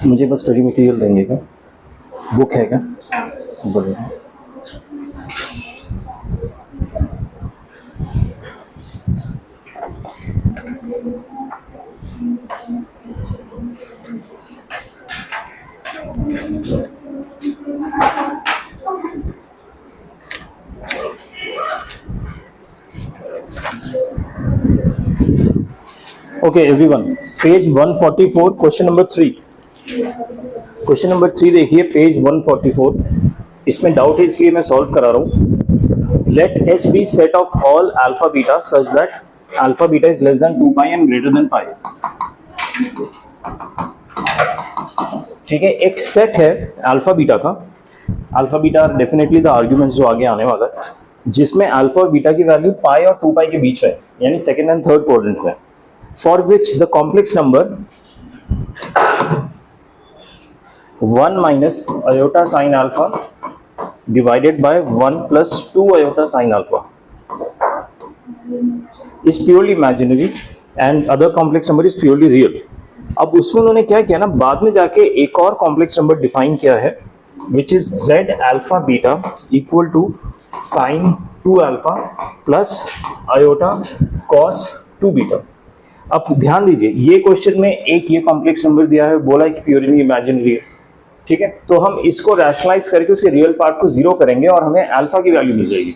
मुझे बस study material देंगे क्या? बुक है क्या? बोलिए। Okay everyone, page 144 question number 3। Question number 3 देखिए, पेज 144। इसमें डाउट है इसलिए मैं सॉल्व करा रहा हूँ। Let S be set of all alpha beta such that alpha beta is less than 2 pi and greater than pi. ठीक है, एक सेट है अल्फा बीटा का। Alpha beta definitely the arguments जो आगे आने वाला है, जिसमें अल्फा और बीटा की वैल्यू पाई और 2 पाई के बीच है, यानी सेकंड एंड थर्ड क्वाड्रेंट में, for which the complex number 1 minus iota sin alpha divided by 1 plus 2 iota sin alpha is purely imaginary and other complex number is purely real। अब उसमें उन्होंने क्या किया ना, बाद में जाके एक और कॉम्प्लेक्स नंबर डिफाइन किया है which is z alpha beta equal to sin 2 alpha plus iota cos 2 beta। अब ध्यान दीजिए, ये क्वेश्चन में एक ये कॉम्प्लेक्स नंबर दिया है, बोला कि प्योरली इमेजिनरी है। ठीक है, तो हम इसको रैशनलाइज करके उसके रियल पार्ट को जीरो करेंगे और हमें अल्फा की वैल्यू मिल जाएगी।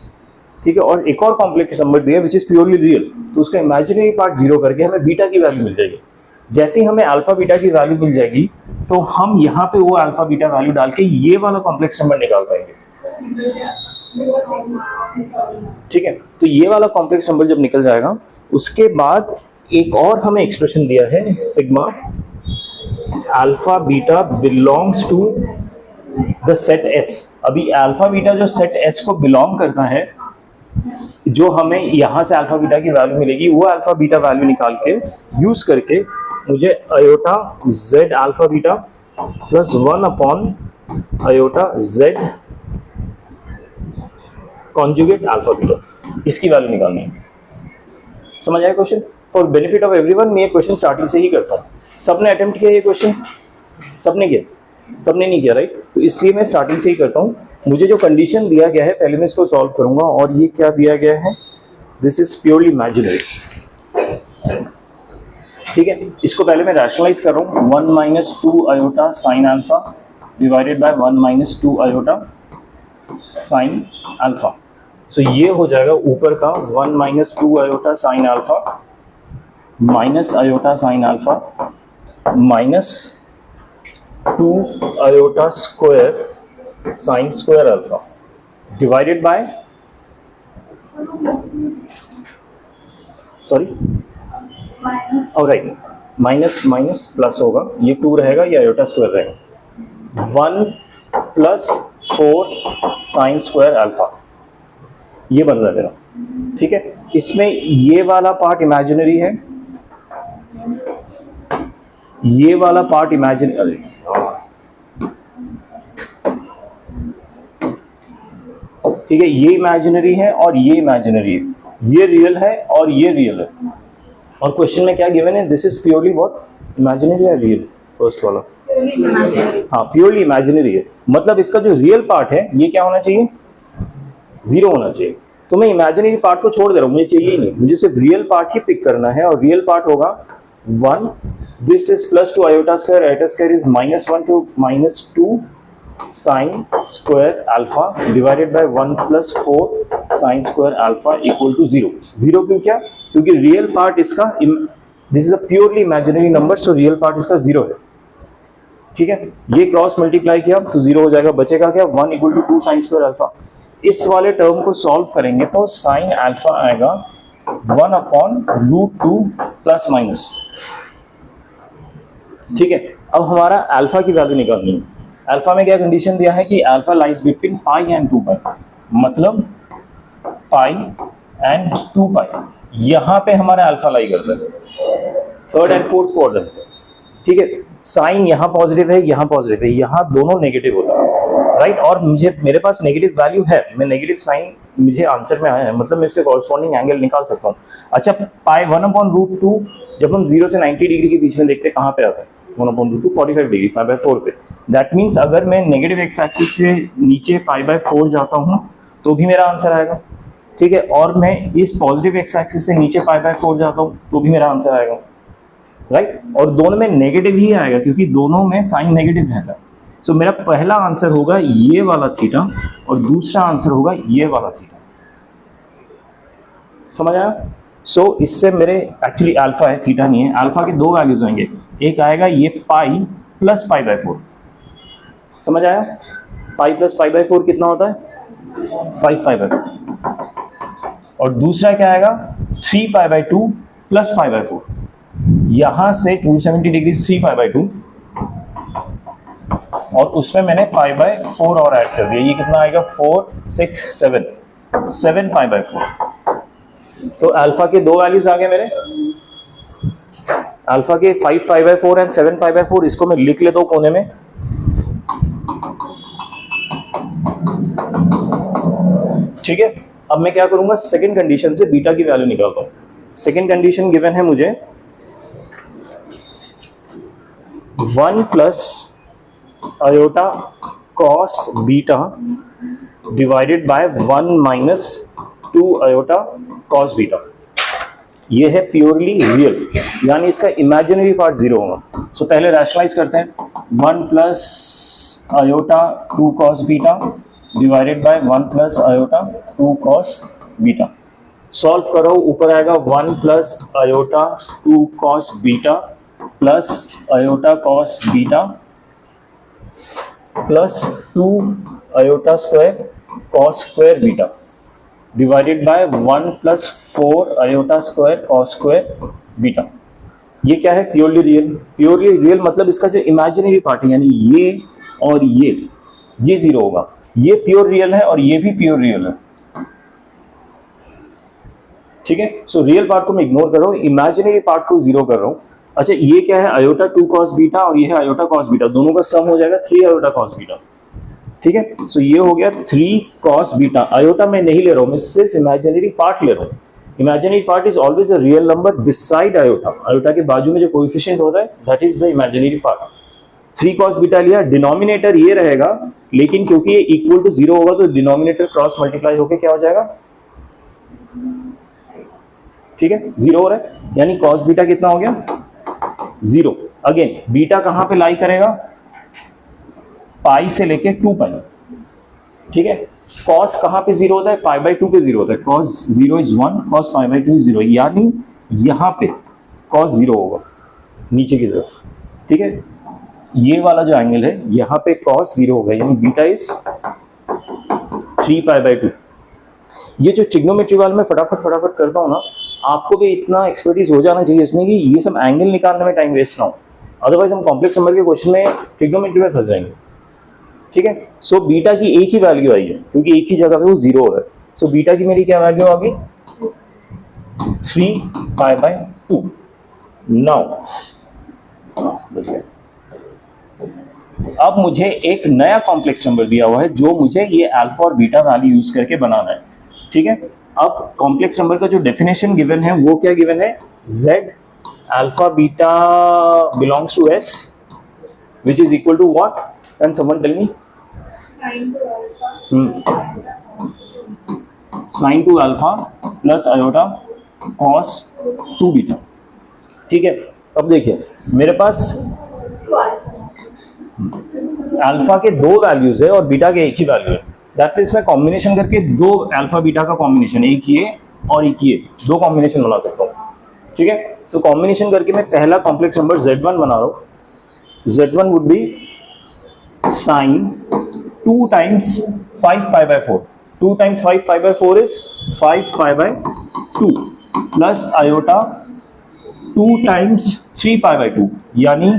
ठीक है, और एक और कॉम्प्लेक्स नंबर दिया विच इज प्योरली रियल, तो उसका इमेजिनरी पार्ट जीरो करके हमें बीटा की वैल्यू मिल जाएगी। जैसे ही हमें अल्फा बीटा की वैल्यू मिल जाएगी तो हम यहाँ पे वो अल्फा बीटा वैल्यू डाल के ये वाला कॉम्प्लेक्स नंबर निकाल पाएंगे। ठीक है, तो ये वाला कॉम्प्लेक्स नंबर जब निकल जाएगा, उसके बाद एक और हमें एक्सप्रेशन दिया है, sigma alpha beta belongs to the set S. अभी अल्फा बीटा जो सेट एस को बिलोंग करता है, जो हमें यहां से अल्फा बीटा की वैल्यू मिलेगी, वो अल्फा बीटा वैल्यू निकाल के यूज करके मुझे iota Z alpha beta plus 1 upon iota Z conjugate alpha beta, इसकी वैल्यू निकालनी है। समझ आया question? For benefit of everyone मैं ये क्वेश्चन स्टार्टिंग से ही करता हूँ। सबने अटेम्प्ट किया ये क्वेश्चन? सबने किया? सबने नहीं किया, राइट? तो इसलिए मैं स्टार्टिंग से ही करता हूँ। मुझे जो कंडीशन दिया गया है, पहले मैं इसको सॉल्व करूंगा। और ये क्या दिया गया है? This is purely imaginary. ठीक है, इसको पहले मैं रैशनलाइज कर रहा हूँ। 1 minus 2 iota sine alpha divided by 1 minus 2 iota sine alpha. So ये हो जाएगा ऊपर का 1 minus 2 iota sine alpha minus iota sine alpha minus 2 iota square sine square alpha divided by, sorry right, minus minus plus होगा, ये 2 रहेगा, ये iota square रहेगा, 1 प्लस 4 साइन स्क्वायर अल्फा, ये बन रहा है मेरा। ठीक है, इसमें ये वाला पार्ट इमेजिनरी है, ये वाला पार्ट इमेजिनरी, ठीक है, ये इमेजिनरी है और ये इमेजिनरी है, ये रियल है और ये रियल है। और क्वेश्चन में क्या गिवन है? This is purely what, imaginary या रियल? फर्स्ट वाला हाँ, प्योरली इमेजिनरी है। मतलब इसका जो रियल पार्ट है ये क्या होना चाहिए? जीरो होना चाहिए। तो मैं इमेजिनरी पार्ट को छोड़ दे रहा हूँ, मुझे चाहिए ही नहीं, मुझे सिर्फ रियल पार्ट ही पिक करना है। और रियल पार्ट होगा 1, this is plus 2 iota square, iota square is -1 to -2 sine square alpha divided by 1 plus 4 sine square alpha equal to 0। 0 क्यों? क्या? क्योंकि रियल पार्ट इसका, this is a purely imaginary number, so real part इसका 0 है। ठीक है, ये cross multiply किया तो 0 हो जाएगा, बचेगा क्या? 1 equal to 2 sine square alpha. इस वाले टर्म को सॉल्व करेंगे तो साइन अल्फा आएगा 1 अपॉन √2 प्लस माइनस। ठीक है, अब हमारा अल्फा की वैल्यू निकालनी है। अल्फा में क्या कंडीशन दिया है कि alpha lies between pi and 2 पाई, मतलब पाई एंड 2 पाई, यहाँ पे हमारा अल्फा लाई करता है, थर्ड एंड फोर्थ क्वाड्रेंट। ठीक है, साइन यहाँ पॉजिटिव है, यहाँ पॉजिटिव है, यहाँ दोनों नेगेटिव होता है, राइट? और मेरे पास नेगेटिव वैल्यू है, मैं नेगेटिव साइन मुझे आंसर में आया है, मतलब मैं इसके कॉरस्पॉन्डिंग एंगल निकाल सकता हूँ। अच्छा, पाई 1/√2 जब हम 0 से 90 डिग्री के बीच में देखते हैं कहाँ पे आता है? 1/2 45 डिग्री पाई बाय 4 पे। दैट मीन्स अगर मैं नेगेटिव एक्स एक्सिस के नीचे पाई बाय 4 जाता हूँ तो भी मेरा आंसर आएगा, ठीक है, और मैं इस पॉजिटिव एक्स एक्सिस से नीचे पाई बाय 4 जाता हूँ तो भी मेरा आंसर आएगा, राइट। और दोनों में नेगेटिव ही आएगा क्योंकि दोनों में साइन नेगेटिव रहता है। सो मेरा पहला आंसर होगा ये वाला थीटा और दूसरा आंसर होगा ये वाला थीटा। समझ आया? सो इससे मेरे एक्चुअली अल्फा है, थीटा नहीं है। अल्फा के दो वैल्यूज होंगे, एक आएगा ये पाई प्लस पाई बाय 4। समझ आया? पाई प्लस पाई बाय 4 कितना होता है? 5 पाई बाय 4। और दूसरा क्या आएगा? 3 pi by 2 plus pi by 4। यहां से 270 डिग्री 3 पाई बाय 2 और उसमें मैंने पाई बाय 4 और ऐड कर दिया। ये कितना आएगा? 4 6 7 पाई बाय 4। तो अल्फा के दो वैल्यूज आ गए मेरे, अल्फा के 5 pi by 4 and 7 pi by 4। इसको मैं लिख लेता हूं कोने में। ठीक है, अब मैं क्या करूंगा? सेकंड कंडीशन से बीटा की वैल्यू निकालता हूं। सेकंड कंडीशन गिवन है मुझे 1 plus iota cos beta divided by 1 minus 2 iota cos beta. ये है प्योरली रियल, यानी इसका इमेजिनरी पार्ट 0 होगा। सो पहले रैशनलाइज करते हैं। 1 plus iota 2 cos beta divided by 1 plus iota 2 cos beta. Solve करो, ऊपर आएगा 1 plus iota 2 cos beta plus iota cos beta plus 2 iota square cos square beta divided by 1 plus 4 iota square cos square beta. ये क्या है? Purely real. Purely real मतलब इसका जो imaginary part है, यानी ये और ये 0 होगा। ये प्योर रियल है और ये भी प्योर रियल है, ठीक है। सो रियल पार्ट को मैं इग्नोर कर रहा हूं, इमेजिनरी पार्ट को 0 कर रहा हूं। अच्छा, ये क्या है? आयोटा 2 कॉस बीटा और ये है आयोटा कॉस बीटा। दोनों का सम हो जाएगा 3 आयोटा कॉस बीटा, ठीक है। सो ये हो गया 3 कॉस बीटा। आयोटा मैं नहीं ले रहा हूं, मैं सिर्फ इमेजिनरी पार्ट ले रहा हूं। Imaginary part is always a real number beside iota. Iota के बाजू में जो कोएफिशिएंट होता है that is the imaginary part. 3 cos beta लिया, डिनोमिनेटर ये रहेगा, लेकिन क्योंकि ये इक्वल टू 0 होगा तो डिनोमिनेटर क्रॉस मल्टीप्लाई होकर क्या हो जाएगा? ठीक है, 0 हो रहा है, यानी कॉस बीटा कितना हो गया? 0। अगेन बीटा कहां पे लाई करेगा? पाई से लेके 2 पाई, ठीक है। कॉस कहां पे 0 होता है? पाई बाय 2 पे 0 होता है। Cos 0 is 1, cos pi by 2 is 0, यानी यहां पे कॉस 0 होगा नीचे की तरफ, ठीक है। ये वाला जो एंगल है यहां पे कॉस 0 होगा, यानी बीटा इज 3 पाई बाय 2। ये जो ट्रिग्नोमेट्री वाला मैं फटाफट करता हूं ना, आपको भी इतना एक्सपर्टीज हो जाना चाहिए इसमें कि ये सब एंगल निकालने में टाइम वेस्ट ना हो, अदरवाइज हम कॉम्प्लेक्स नंबर के क्वेश्चन में ट्रिग्नोमेट्री में फंस जाएंगे, ठीक है। सो बीटा की एक ही वैल्यू आई है क्योंकि एक ही जगह पे वो 0 हो रहा है। सो बीटा की मेरी क्या वैल्यू आ गई? 3 पाई बाय 2। नाउ अब मुझे एक नया कॉम्प्लेक्स नंबर दिया हुआ है जो मुझे ये अल्फा और बीटा वैल्यू यूज करके बनाना है, ठीक है। अब कॉम्प्लेक्स नंबर का जो डेफिनेशन गिवन है वो क्या गिवन है? z alpha beta belongs to s which is equal to what? Can someone tell me? Sin 2 alpha plus iota cos 2 beta, ठीक है। अब देखिए मेरे पास अल्फा के दो वैल्यूज है और बीटा के एक ही वैल्यू है। दैट मींस मैं कॉम्बिनेशन करके दो अल्फा बीटा का कॉम्बिनेशन, एक ये और एक ये, दो कॉम्बिनेशन बना सकता हूँ, ठीक है। सो कॉम्बिनेशन करके मैं पहला कॉम्प्लेक्स नंबर z1 बना रहा हूँ। z1 would be sin 2 times 5 pi by 4. 2 times 5 pi by 4 is 5 pi by 2 plus iota 2 times 3 pi by 2 यानी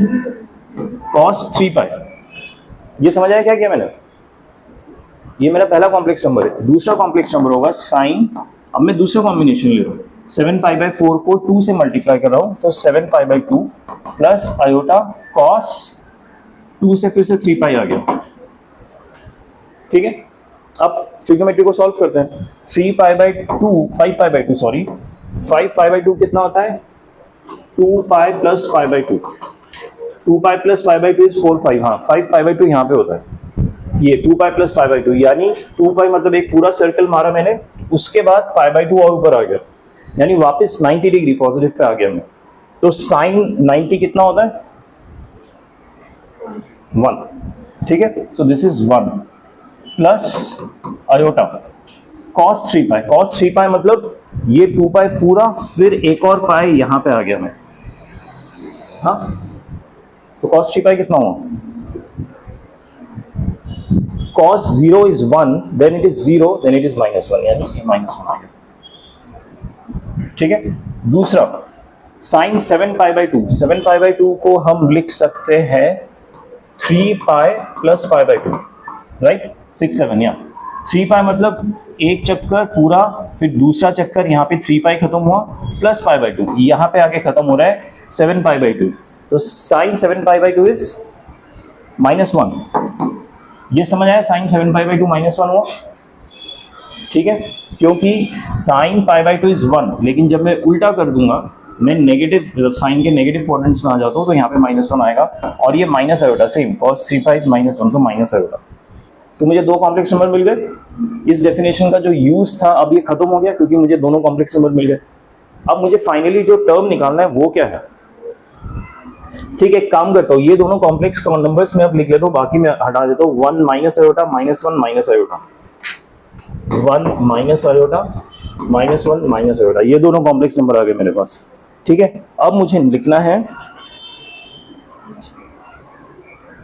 cos 3 pi। ये समझ आया क्या किया मैंने? ये मेरा पहला कॉम्प्लेक्स नंबर है। दूसरा कॉम्प्लेक्स नंबर होगा sin, अब मैं दूसरा कॉम्बिनेशन ले रहा हूँ, 7 pi by 4 को 2 से मल्टीप्लाई कर रहा हूँ तो 7 pi by 2 plus iota cos 2 से फिर से 3 पाई आ गया, ठीक है। अब ट्रिग्नोमेट्री को सॉल्व करते हैं। 3 pi by 2 5 pi by 2 sorry 5 pi by 2 कितना होता है? 2 पाई plus pi by 2, 2 pi plus pi by two is 4 5, हाँ 5 पाई बाई टू यहाँ पे होता है, ये 2 पाई प्लस पाई बाई टू, यानी 2 पाई मतलब एक पूरा सर्कल मारा मैंने, उसके बाद पाई बाई टू और ऊपर आ गया, यानी वापस 90 डिग्री पॉजिटिव पे आ गया मैं। तो साइन 90 कितना होता है 1, ठीक है। So this is 1 plus iota cos 3 pi, cos 3 पाई मतलब ये 2 पाई पूरा, फिर एक और पाई यहां पे आ गया मैं, हाँ। तो cos 3 पाई कितना हुआ, cos 0 is 1, then it is 0, then it is -1, यानी ये -1 आ गया, ठीक है। दूसरा sine 7 pi by two, 7 pi by two को हम लिख सकते हैं 3 pi plus pi by two, right, 6 7, या 3 पाई मतलब एक चक्कर पूरा, फिर दूसरा चक्कर यहाँ पे 3 पाई खत्म हुआ प्लस पाई बाई टू, यहाँ पे आके खत्म हो रहा है 7 पाई बाई टू। तो sine 7 pi by two is -1, ये समझ आया, साइन 7 पाई बाई टू -1 हुआ, ठीक है, क्योंकि sine pi by two is 1, लेकिन जब मैं उल्टा कर दूंगा, मैं नेगेटिव, जब साइन के नेगेटिव क्वाड्रेंट्स में आ जाता हूँ तो यहाँ पे -1 आएगा, और ये minus iota same, cos 3 pi is -1, तो माइनस आयोटा। तो मुझे दो कॉम्प्लेक्स नंबर मिल गए। इस डेफिनेशन का जो यूज था अब ये खत्म हो गया, क्योंकि मुझे दोनों कॉम्प्लेक्स नंबर मिल गए। अब मुझे फाइनली जो टर्म निकालना है वो क्या है, ठीक है, एक काम करता हूँ, ये दोनों कॉम्प्लेक्स नंबर्स में अब लिख लेता हूँ, बाकी मैं हटा देता हूँ। 1 minus iota -1 minus iota, 1 minus iota -1 minus iota, ये दोनों कॉम्प्लेक्स नंबर आ गए मेरे पास, ठीक है। अब मुझे लिखना है,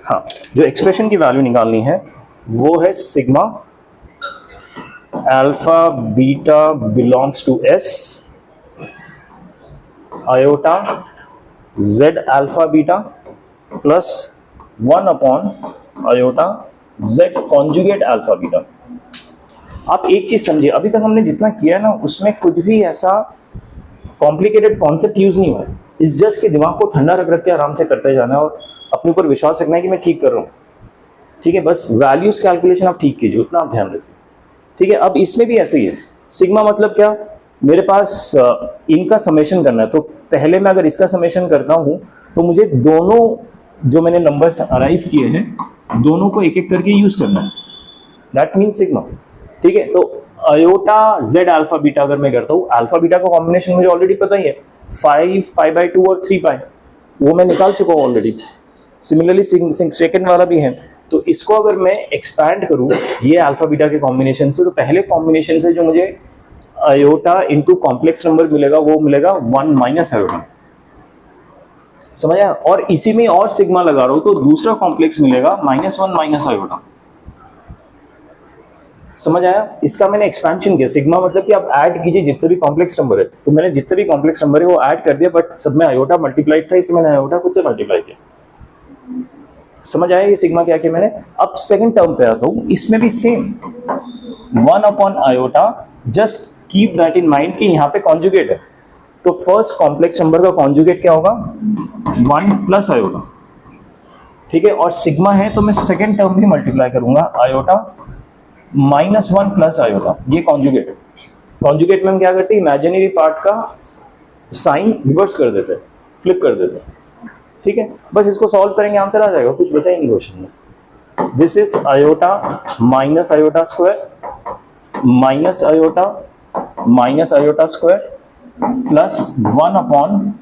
हाँ, जो एक्सप्रेशन की वैल्यू निकालनी है वो है sigma alpha beta belongs to S iota Z alpha beta plus 1 upon iota Z conjugate alpha beta. आप एक चीज समझिए, अभी तक हमने जितना किया ना उसमें कुछ भी ऐसा कॉम्प्लिकेटेड कॉन्सेप्ट यूज नहीं हुआ है। इस जस्ट के दिमाग को ठंडा रख के आराम से करते जाना है और अपने ऊपर विश्वास रखना है कि मैं ठीक कर रहा हूँ, ठीक है। बस वैल्यूज कैलकुलेशन आप ठीक कीजिए, उतना आप ध्यान रखिए, ठीक है। अब इसमें भी ऐसे ही है, सिग्मा मतलब क्या, मेरे पास इनका समेशन करना है, तो पहले मैं अगर इसका समेशन करता हूं तो मुझे दोनों जो मैंने नंबर्स अराइव किए हैं दोनों को एक एक करके यूज करना है, दैट मीन सिग्मा, ठीक है। तो आयोटा जेड अल्फा बीटा अगर मैं करता हूँ, अल्फा बीटा का कॉम्बिनेशन मुझे ऑलरेडी पता ही है, 5 पाई बाई 2 और 3 पाई, वो मैं निकाल चुका हूँ ऑलरेडी। सिमिलरली सेकंड वाला भी है, तो इसको अगर मैं एक्सपैंड करूं ये अल्फा बीटा के कॉम्बिनेशन से, तो पहले कॉम्बिनेशन से जो मुझे आयोटा इनटू कॉम्प्लेक्स नंबर मिलेगा वो मिलेगा 1 माइनस आयोटा, समझ आया। और इसी में और सिग्मा लगा रहा हूं तो दूसरा कॉम्प्लेक्स मिलेगा -1 माइनस आयोटा, समझ आया। इसका मैंने एक्सपेंशन किया, सिग्मा मतलब कि आप ऐड कीजिए जितने भी कॉम्प्लेक्स नंबर है, तो मैंने जितने भी कॉम्प्लेक्स नंबर है वो ऐड कर दिया, बट सब में आयोटा मल्टीप्लाइड था इसलिए मैंने आयोटा खुद से मल्टीप्लाई किया, समझ आया ये सिग्मा क्या किया मैंने। अब सेकंड टर्म पे आता हूं, इसमें भी same 1 upon iota, just keep that in mind कि यहाँ पे कॉन्जुगेट है, तो फर्स्ट कॉम्प्लेक्स नंबर का कॉन्जुगेट क्या होगा 1 प्लस आयोटा, ठीक है। और सिग्मा है तो मैं सेकंड टर्म भी मल्टीप्लाई करूंगा, आयोटा -1 प्लस आयोटा, ये कॉन्जुगेट है। कॉन्जुगेट में हम क्या करते हैं, इमेजिनरी पार्ट का साइन रिवर्स कर देते हैं, फ्लिप कर देते हैं, ठीक है। बस इसको सॉल्व करेंगे आंसर आ जाएगा, कुछ बचा ही नहीं क्वेश्चन में। This is iota minus iota square minus iota square plus 1 upon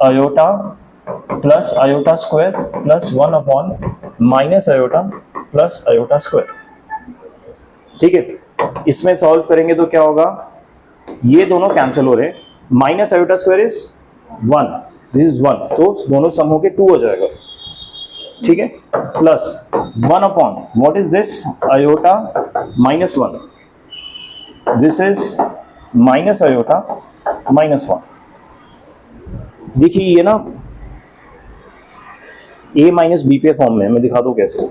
iota plus iota square plus 1 upon minus iota plus iota square, ठीक है। इसमें सॉल्व करेंगे तो क्या होगा, ये दोनों कैंसिल हो रहे हैं, minus iota square is 1, this is 1, तो दोनों सम होके 2 हो जाएगा, ठीक है। Plus 1 upon what is this, iota -1, this is minus iota -1। देखिए ये ना a माइनस बी पे फॉर्म में है, मैं दिखा दूं कैसे।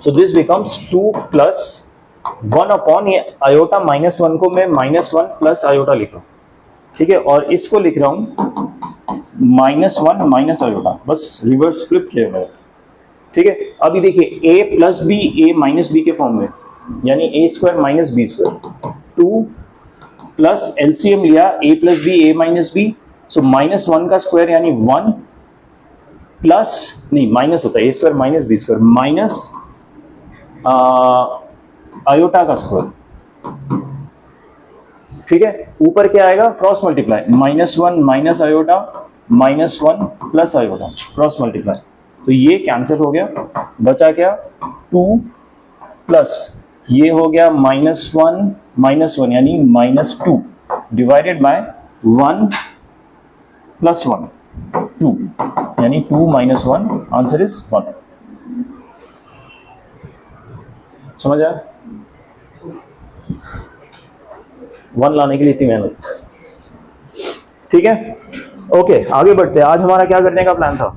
So this becomes 2 plus 1 upon, ये आयोटा -1 को मैं -1 प्लस आयोटा लिख रहा हूं, ठीक है। और इसको लिख रहा हूं -1 माइनस आयोटा, बस रिवर्स फ्लिप किया मैंने, ठीक है। अभी देखिए a plus B a minus B के फॉर्म में, यानी a square minus B square, 2 plus LCM लिया a plus B a minus B, so -1 का स्क्वायर यानी 1 प्लस नहीं माइनस होता है a square minus B square minus iota का स्क्वायर, ठीक है। ऊपर क्या आएगा cross multiply, -1 minus iota -1 plus iota cross multiply, तो ये कैंसिल हो गया, बचा क्या 2 प्लस ये हो गया -1 यानी -2 डिवाइडेड बाय 1 प्लस 1 2 यानी 2 - 1 आंसर इज 1। समझ आया? 1 लाने के लिए इतनी मेहनत, ठीक है। ओके आगे बढ़ते हैं। आज हमारा क्या करने का प्लान था,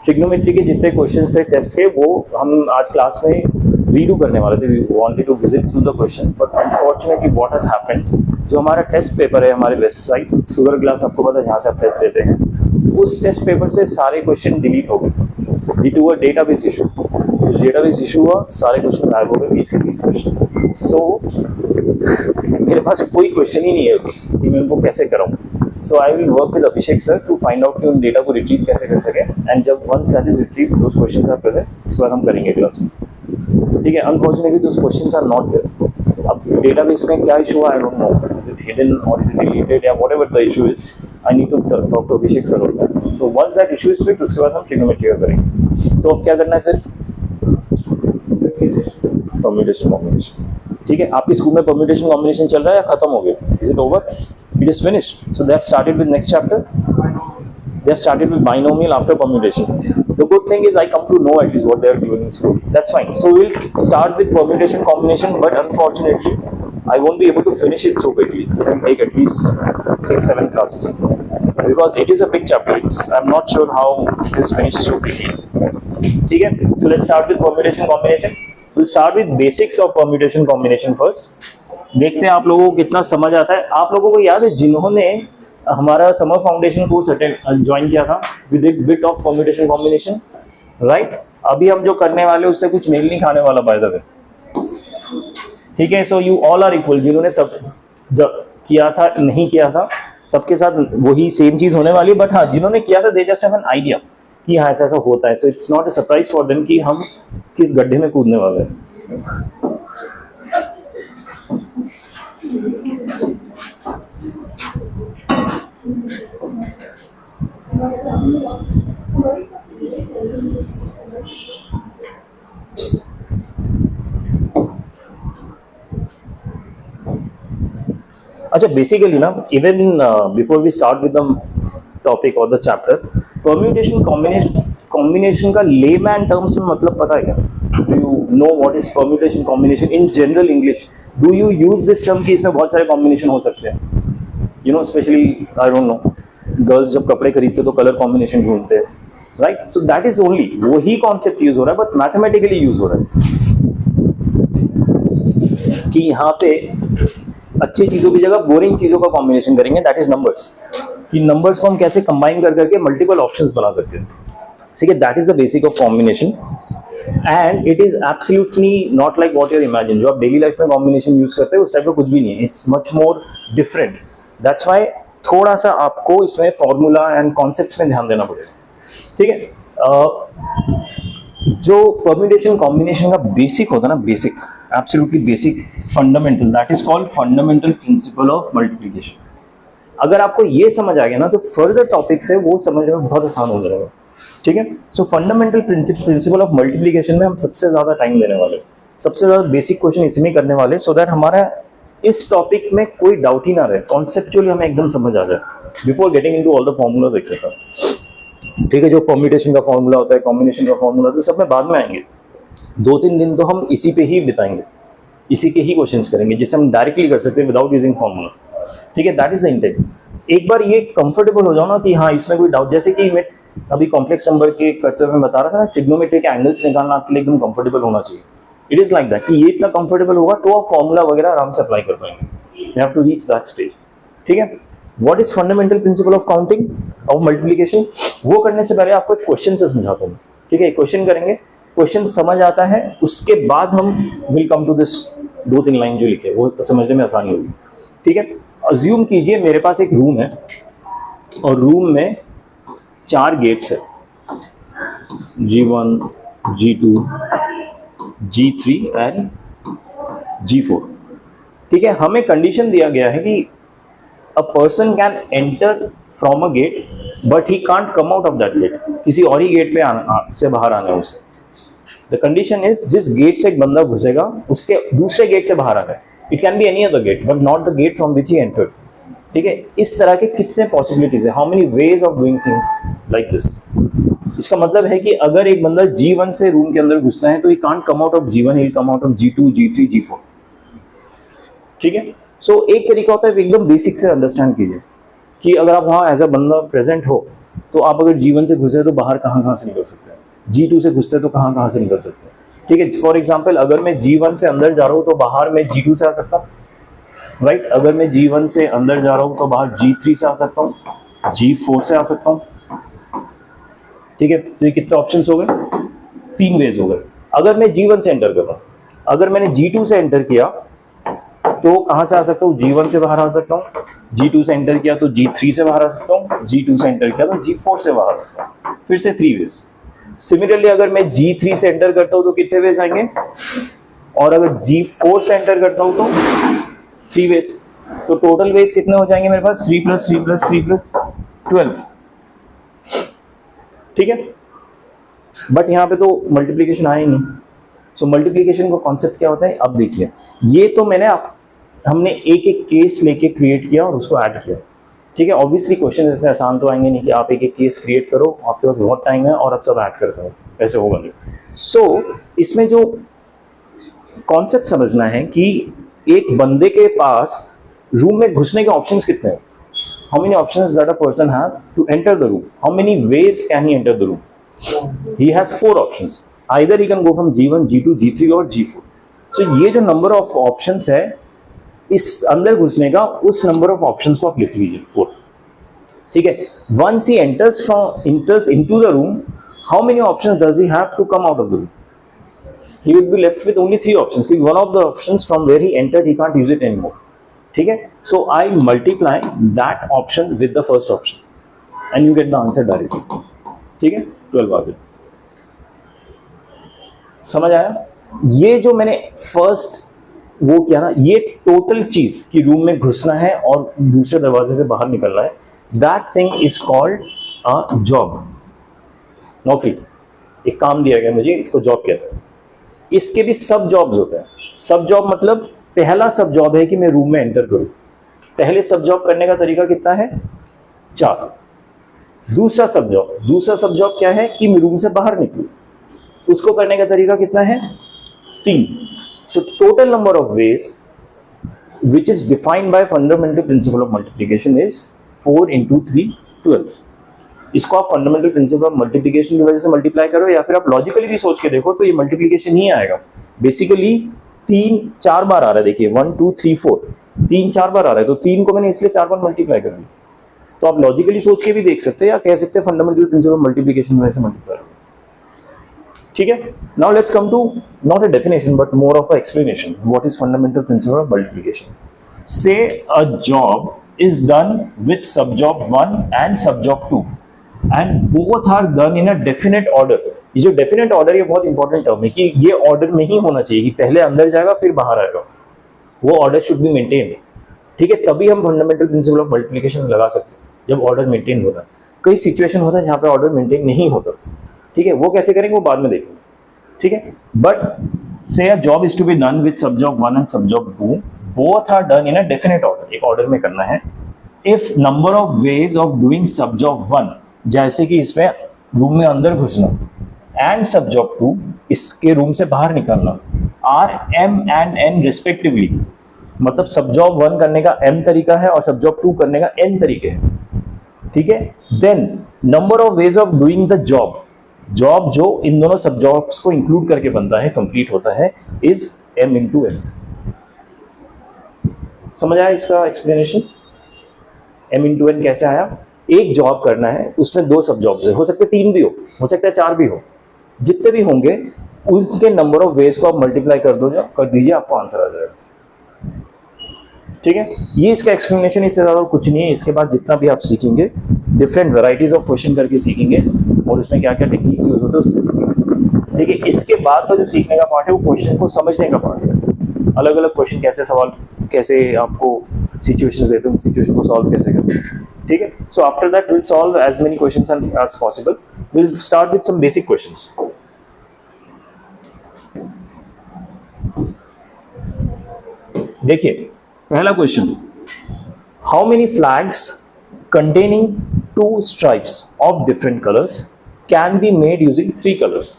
ट्रिग्नोमेट्री के जितने क्वेश्चंस थे टेस्ट के वो हम आज क्लास में रीडू करने वाले थे। We wanted to visit through the question but unfortunately what has happened, जो हमारा टेस्ट पेपर है हमारे वेबसाइट शुगर ग्लास आपको पता है जहाँ से आप टेस्ट देते हैं, उस टेस्ट पेपर से सारे क्वेश्चन डिलीट हो गए due to a database issue. कुछ डेटाबेस इशू हुआ, सारे क्वेश्चन गायब हो गए, 20 के 20 क्वेश्चन। सो मेरे पास कोई क्वेश्चन ही नहीं है कि मैं उनको कैसे कराऊं। So I will work with Abhishek sir to find out कि उन डेटा को रिट्रीव कैसे कर सके, एंड जब once that is retrieve those questions are present, इसके बाद हम करेंगे क्लास में, ठीक है। Unfortunately those questions are not there. अब डेटाबेस में क्या इशू है I don't know, is it hidden or is it deleted या whatever the issue is, I need to talk to Abhishek sir on that. So once that issue is fixed उसके बाद हम trigonometry करेंगे। तो अब क्या करना है फिर, परम्यूटेशन कॉम्बिनेशन, ठीक है। आपके स्कूल में परम्यूटेशन कॉम्बिनेशन चल रहा है या खत्म हो गया, is it over, it is finished. So they have started with next chapter, they have started with binomial after permutation. The good thing is I come to know at least what they are doing in school, that's fine. So we'll start with permutation combination, but unfortunately I won't be able to finish it so quickly. It will take at least 6-7 classes because it is a big chapter. I'm not sure how it is finished so quickly, ठीक है। So let's start with permutation combination. We'll start with basics of permutation combination first. देखते हैं आप लोगों को कितना समझ आता है। आप लोगों को याद है जिन्होंने हमारा समर फाउंडेशन कोर्स ज्वाइन किया था, we did bit of permutation combination, right. अभी हम जो करने वाले उससे कुछ मेल नहीं खाने वाला बाय द वे, ठीक है। So you all are equal, जिन्होंने सब किया था नहीं किया था सबके साथ वही सेम चीज होने वाली है, बट हाँ जिन्होंने किया था they just have an idea कि हाँ ऐसा ऐसा होता है। So it's not a surprise for them कि हम किस गड्ढे में कूदने वाले हैं। अच्छा बेसिकली ना even before we start with the topic or the chapter, permutation combination का लेमैन टर्म्स में मतलब पता है क्या? Do you know what is permutation combination in general English? Do you use this term कि इसमें बहुत सारे कॉम्बिनेशन हो सकते हैं? You know specially I don't know, girls जब कपड़े खरीदते तो कलर कॉम्बिनेशन ढूंढते हैं, right. So that is only वही कॉन्सेप्ट यूज हो रहा है, बट मैथमेटिकली यूज हो रहा है कि यहाँ पे अच्छी चीजों की जगह बोरिंग चीजों का कॉम्बिनेशन करेंगे, दैट इज नंबर्स। कि नंबर्स को हम कैसे कंबाइन कर करके मल्टीपल ऑप्शंस बना सकते हैं, ठीक है। That is the basic of combination and it is absolutely not like what you imagine. जो आप डेली लाइफ में कॉम्बिनेशन यूज करते हैं उस टाइप का कुछ भी नहीं है, it's much more different. That's why थोड़ा सा आपको इसमें फॉर्मूला एंड कॉन्सेप्ट्स में ध्यान देना पड़ेगा, ठीक है। जो परम्यूटेशन कॉम्बिनेशन का बेसिक होता है ना, basic absolutely basic fundamental, that is called fundamental principle of multiplication. अगर आपको ये समझ आ गया ना तो फर्दर टॉपिक्स है वो समझने में बहुत आसान हो जाएगा, ठीक है। सो फंडामेंटल प्रिंसिपल ऑफ मल्टीप्लिकेशन में हम सबसे ज्यादा टाइम देने वाले, सबसे ज्यादा बेसिक क्वेश्चन इसमें करने वाले, सो दैट हमारा इस टॉपिक में कोई डाउट ही ना रहे, कॉन्सेप्चुअली हमें एकदम समझ आ जाए before getting into all the formulas etcetera, ठीक है। जो परम्यूटेशन का फॉर्मूला होता है, कॉम्बिनेशन का फॉर्मूला, तो सब में बाद में आएंगे। 2-3 दिन तो हम इसी पे ही बिताएंगे, इसी के ही क्वेश्चंस करेंगे जिससे हम डायरेक्टली कर सकते हैं विदाउट यूजिंग फॉर्मूला, ठीक है। That is the intent. एक बार ये कंफर्टेबल हो जाओ ना कि हाँ इसमें कोई डाउट, जैसे कि मैं अभी कॉम्प्लेक्स नंबर के करते हुए बता रहा था ना, ट्रिग्नोमेट्री के एंगल्स निकालना आपके लिए एकदम कंफर्टेबल होना चाहिए। इट इज लाइक दैट कि ये इतना कंफर्टेबल होगा तो आप फॉर्मूला वगैरह आराम से अप्लाई कर पाएंगे। You have to reach that stage, ठीक है। What is fundamental principle of counting of multiplication, वो करने से पहले आपको एक क्वेश्चन से समझाता हूँ, ठीक है। क्वेश्चन करेंगे, क्वेश्चन समझ आता है उसके बाद हम will come to this 2-3 line जो लिखे वो समझने में आसानी होगी। ठीक है, अज्यूम कीजिए मेरे पास एक रूम है और रूम में 4 गेट्स है, G1, G2, G3 and G4। ठीक है, हमें कंडीशन दिया गया है कि a person can enter from a get but he can't come out of that get, किसी और ही गेट पे से बाहर आना है उसे। द कंडीशन इज जिस गेट से एक बंदा घुसेगा उसके दूसरे गेट से बाहर आना है। It can be any other get but not the get from which he entered. ठीक है, इस तरह के कितने पॉसिबिलिटीज है, how many ways of doing things like this. इसका मतलब है कि अगर एक बंदा G1 से रूम के अंदर घुसता है तो he can't come out of G1, he will come out of G2, G3, G4। ठीक है, सो एक तरीका होता है एकदम बेसिक से अंडरस्टैंड कीजिए कि अगर आप वहाँ एज अ बंदा प्रेजेंट हो तो आप अगर G1 से घुसे तो बाहर कहाँ से निकल सकते हैं, G2 से घुसते तो कहाँ से निकल सकते हैं। ठीक है, फॉर एग्जाम्पल अगर मैं G1 से अंदर जा रहा हूँ तो बाहर मैं G2 से आ सकता हूँ, राइट। अगर मैं G1 से अंदर जा रहा हूँ तो बाहर G3 से आ सकता हूँ, G4 से आ सकता हूँ। ठीक है, तो ये कितने ऑप्शंस हो गए, 3 वेज हो गए। अगर मैं G1 से एंटर कर रहा हूँ, अगर मैंने G2 से एंटर किया तो कहाँ से आ सकता हूँ, G1 से बाहर आ सकता हूँ, G2 से एंटर किया तो G3 से बाहर आ सकता हूँ, G2 से एंटर किया तो G4 से बाहर आ सकता हूँ, फिर से 3 वेज। सिमिलरली अगर मैं G3 से एंटर करता हूँ तो कितने वेज आएंगे, और अगर G4 से एंटर करता हूँ तो 3 वेज। तो टोटल वेज कितने हो जाएंगे मेरे पास, 3 + 3 + 3 + 12। ठीक है, बट यहाँ पे तो मल्टीप्लीकेशन आया ही नहीं। सो मल्टीप्लीकेशन का कॉन्सेप्ट क्या होता है, अब देखिए ये तो हमने एक एक केस लेके क्रिएट किया और उसको ऐड किया। ठीक है, ऑब्वियसली क्वेश्चन इसमें आसान तो आएंगे नहीं कि आप एक एक केस क्रिएट करो, आपके पास बहुत टाइम है और आप सब ऐड करते हो, ऐसे होगा नहीं। सो इसमें जो कॉन्सेप्ट समझना है कि एक बंदे के पास रूम में घुसने के ऑप्शंस कितने हैं, how many options that a person have to enter the room, how many ways can he enter the room. He has 4 options, either he can go from G1, G2, G3 और G4। सो ये जो number of options है इस अंदर घुसने का, उस number of options को आप लिख लीजिए 4। ठीक है, once he enters into the room, how many options does he have to come out of the room? He would be left with only 3 options, because one of the options from where he entered he can't use it anymore. ठीक है, so I multiply that option with the first option and you get the answer directly. ठीक है, 12 आ गया। समझ आया? ये जो मैंने फर्स्ट वो किया ना, ये टोटल चीज कि रूम में घुसना है और दूसरे दरवाजे से बाहर निकलना है, that thing is called a job, नौकरी। एक काम दिया गया मुझे, इसको जॉब कहते हैं। इसके भी सब जॉब्स होते हैं। सब जॉब मतलब पहला सब जॉब है कि मैं रूम में एंटर करूं। पहले सब जॉब करने का तरीका कितना है, 4। दूसरा सब जॉब क्या है कि मैं रूम से बाहर निकलूं, उसको करने का तरीका कितना है, 3। So total number of ways which is defined by fundamental principle of multiplication is 4 × 3 12। इसको आप फंडामेंटल प्रिंसिपल ऑफ मल्टीप्लिकेशन की वजह से मल्टीप्लाई करो या फिर आप लॉजिकली भी सोच के देखो तो ये मल्टीप्लिकेशन ही आएगा। बेसिकली 3-4 बार आ रहा है, देखिए 1 2 3 4 3-4 बार आ रहा है, तो 3 को मैंने इसलिए 4 बार मल्टीप्लाई कर दिया। तो आप लॉजिकली सोच के भी देख सकते हैं या कह सकते हैं फंडामेंटल प्रिंसिपल ऑफ मल्टीप्लिकेशन की वजह से मल्टीप्लाई। ठीक है, now let's come to not a definition but more of a explanation. What is fundamental principle of multiplication? Say a job is done with sub job 1 and sub job 2 and both are done in a definite order. ये जो definite order, ये बहुत important term है कि ये order में ही होना चाहिए कि पहले अंदर जाएगा फिर बाहर आएगा, वो ऑर्डर शुड बी मेंटेन। ठीक है, तभी हम फंडामेंटल प्रिंसिपल ऑफ मल्टीप्लिकेशन लगा सकते हैं, जब ऑर्डर मेंटेन होता है। कई सिचुएशन होता है जहाँ पे ऑर्डर मेंटेन नहीं होता। ठीक है, वो कैसे करेंगे वो बाद में देखेंगे। ठीक है, but say a job is to be done with sub job 1 and sub job 2, both are done in a definite order, एक ऑर्डर में करना है। If number of ways of doing sub job 1, जैसे कि इसमें रूम में अंदर घुसना, एंड सब जॉब 2, इसके रूम से बाहर निकलना, are m and n respectively, मतलब सब जॉब 1 करने का m तरीका है और सब जॉब 2 करने का n तरीके हैं। ठीक है, then number of ways of doing the job जो इन दोनों सब जॉब्स को इंक्लूड करके बनता है, कंप्लीट होता है, इज m × n। समझ आया इसका एक्सप्लेनेशन? m × n कैसे आया? एक जॉब करना है, उसमें 2 सब जॉब्स है, हो सकते 3 भी हो सकता है 4 भी हो, जितने भी होंगे उसके नंबर ऑफ वेज को आप मल्टीप्लाई कर दीजिए, आपको आंसर आ जाएगा। ठीक है, ये इसका एक्सप्लेनेशन, इससे ज़्यादा कुछ नहीं है। इसके बाद जितना भी आप सीखेंगे डिफरेंट वेराइटीज ऑफ क्वेश्चन करके सीखेंगे और उसमें क्या क्या टेक्निक्स यूज होते हैं उससे सीखेंगे। ठीक है, इसके बाद का जो सीखने का पार्ट है वो क्वेश्चन को समझने का पार्ट है। अलग अलग क्वेश्चन कैसे सवाल, कैसे आपको सिचुएशंस देते हैं, सिचुएशन को सॉल्व कैसे करते हैं। ठीक है, so after that will solve as many questions as possible. Will start with some basic questions. देखिए पहला question, how many flags containing 2 stripes of different colors can be made using 3 colors।